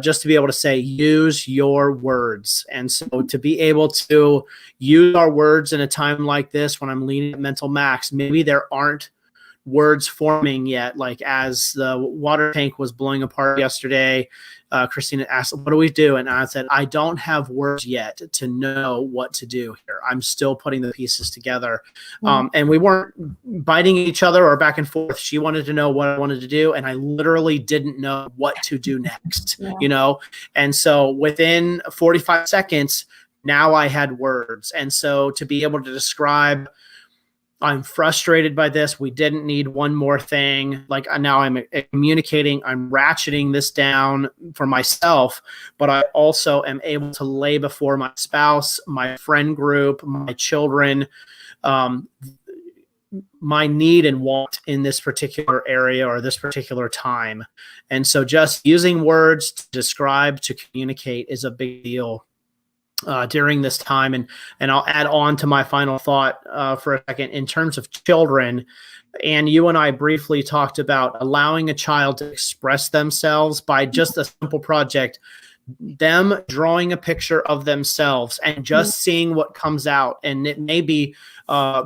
just to be able to say, use your words. And so to be able to use our words in a time like this, when I'm leading at mental max, maybe there aren't words forming yet. Like as the water tank was blowing apart yesterday, Christina asked, what do we do? And I said, I don't have words yet to know what to do here. I'm still putting the pieces together. And we weren't biting each other or back and forth. She wanted to know what I wanted to do, and I literally didn't know what to do next, you know? And so within 45 seconds, now I had words. And so to be able to describe, I'm frustrated by this. We didn't need one more thing. Like now I'm communicating, I'm ratcheting this down for myself, but I also am able to lay before my spouse, my friend group, my children, my need and want in this particular area or this particular time. And so just using words to describe, to communicate is a big deal during this time. And I'll add on to my final thought for a second in terms of children. And you and I briefly talked about allowing a child to express themselves by just a simple project, them drawing a picture of themselves and just seeing what comes out. And it may be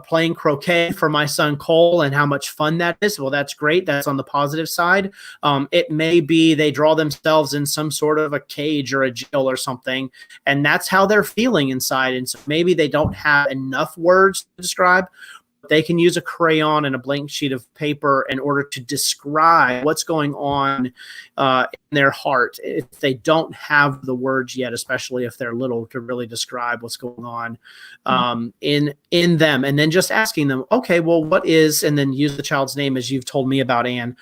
playing croquet for my son Cole and how much fun that is. Well, that's great. That's on the positive side. It may be they draw themselves in some sort of a cage or a jail or something, and that's how they're feeling inside. And so maybe they don't have enough words to describe. They can use a crayon and a blank sheet of paper in order to describe what's going on in their heart. If they don't have the words yet, especially if they're little, to really describe what's going on in them. And then just asking them, okay, well, what is, and then use the child's name as you've told me about, Anne,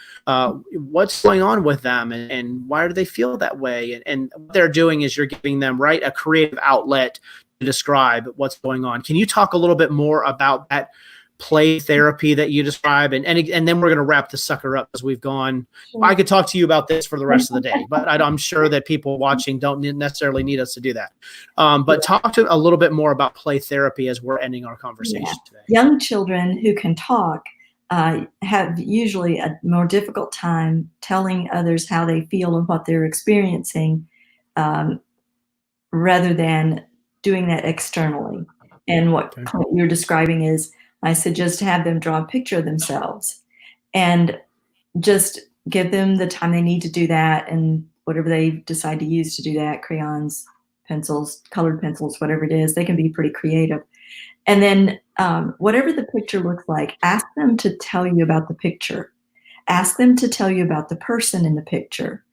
what's going on with them and why do they feel that way? And what they're doing is you're giving them, right, a creative outlet to describe what's going on. Can you talk a little bit more about that play therapy that you describe, and then we're going to wrap this sucker up as we've gone. I could talk to you about this for the rest of the day, but I'm sure that people watching don't necessarily need us to do that. But talk to a little bit more about play therapy as we're ending our conversation today. Young children who can talk have usually a more difficult time telling others how they feel and what they're experiencing, rather than doing that externally. And what you're describing is, I suggest to have them draw a picture of themselves and just give them the time they need to do that, and whatever they decide to use to do that, crayons, pencils, colored pencils, whatever it is, they can be pretty creative. And then whatever the picture looks like, ask them to tell you about the picture. Ask them to tell you about the person in the picture.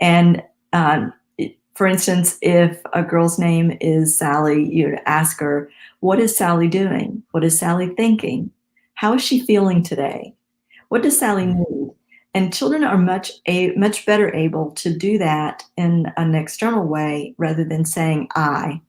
And for instance, if a girl's name is Sally, you'd ask her, what is Sally doing? What is Sally thinking? How is she feeling today? What does Sally need? And children are much better able to do that in an external way rather than saying, I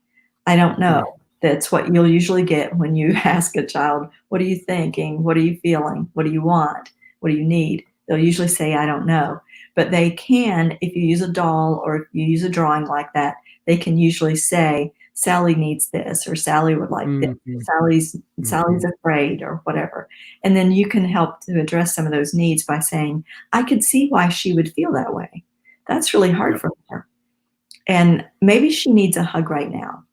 don't know. That's what you'll usually get when you ask a child, what are you thinking? What are you feeling? What do you want? What do you need? They'll usually say, I don't know. But they can, if you use a doll or if you use a drawing like that, they can usually say, Sally needs this, or Sally would like this. Sally's afraid, or whatever. And then you can help to address some of those needs by saying, I could see why she would feel that way. That's really hard for her. And maybe she needs a hug right now.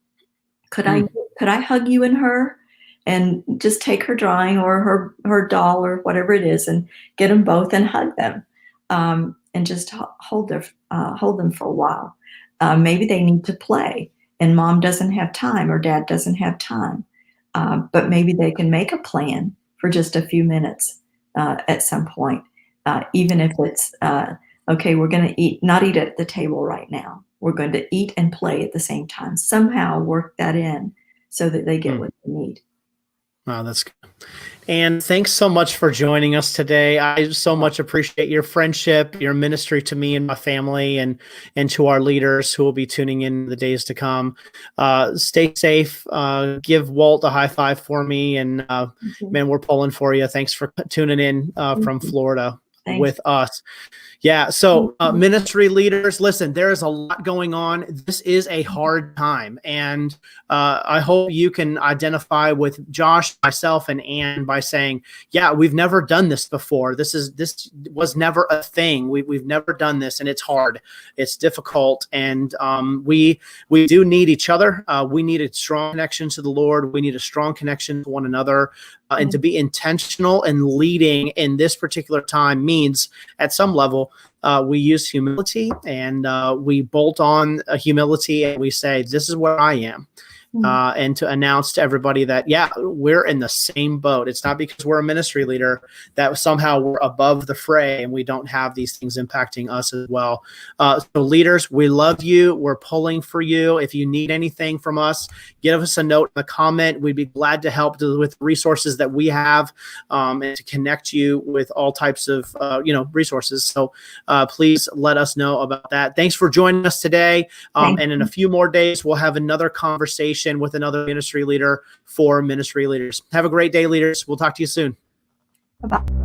Could I hug you and her, and just take her drawing or her doll or whatever it is, and get them both and hug them, and just hold them for a while. Maybe they need to play, and mom doesn't have time or dad doesn't have time, but maybe they can make a plan for just a few minutes at some point, even if it's okay, we're going to not eat at the table right now. We're going to eat and play at the same time. Somehow work that in so that they get what they need. Wow, that's good. And thanks so much for joining us today. I so much appreciate your friendship, your ministry to me and my family, and to our leaders who will be tuning in the days to come. Stay safe. Give Walt a high five for me. And man, we're pulling for you. Thanks for tuning in from Florida with us. Yeah. So ministry leaders, listen, there is a lot going on. This is a hard time. And I hope you can identify with Josh, myself, and Ann by saying, yeah, we've never done this before. This was never a thing. We've never done this, and it's hard. It's difficult. And we do need each other. We need a strong connection to the Lord. We need a strong connection to one another. And to be intentional and leading in this particular time means, at some level, we use humility, and we bolt on humility, and we say, this is where I am. And to announce to everybody that, yeah, we're in the same boat. It's not because we're a ministry leader that somehow we're above the fray and we don't have these things impacting us as well. So leaders, we love you. We're pulling for you. If you need anything from us, give us a note in the comment. We'd be glad to help with resources that we have, and to connect you with all types of resources. So please let us know about that. Thanks for joining us today. And in a few more days, we'll have another conversation with another ministry leader for ministry leaders. Have a great day, leaders. We'll talk to you soon. Bye-bye.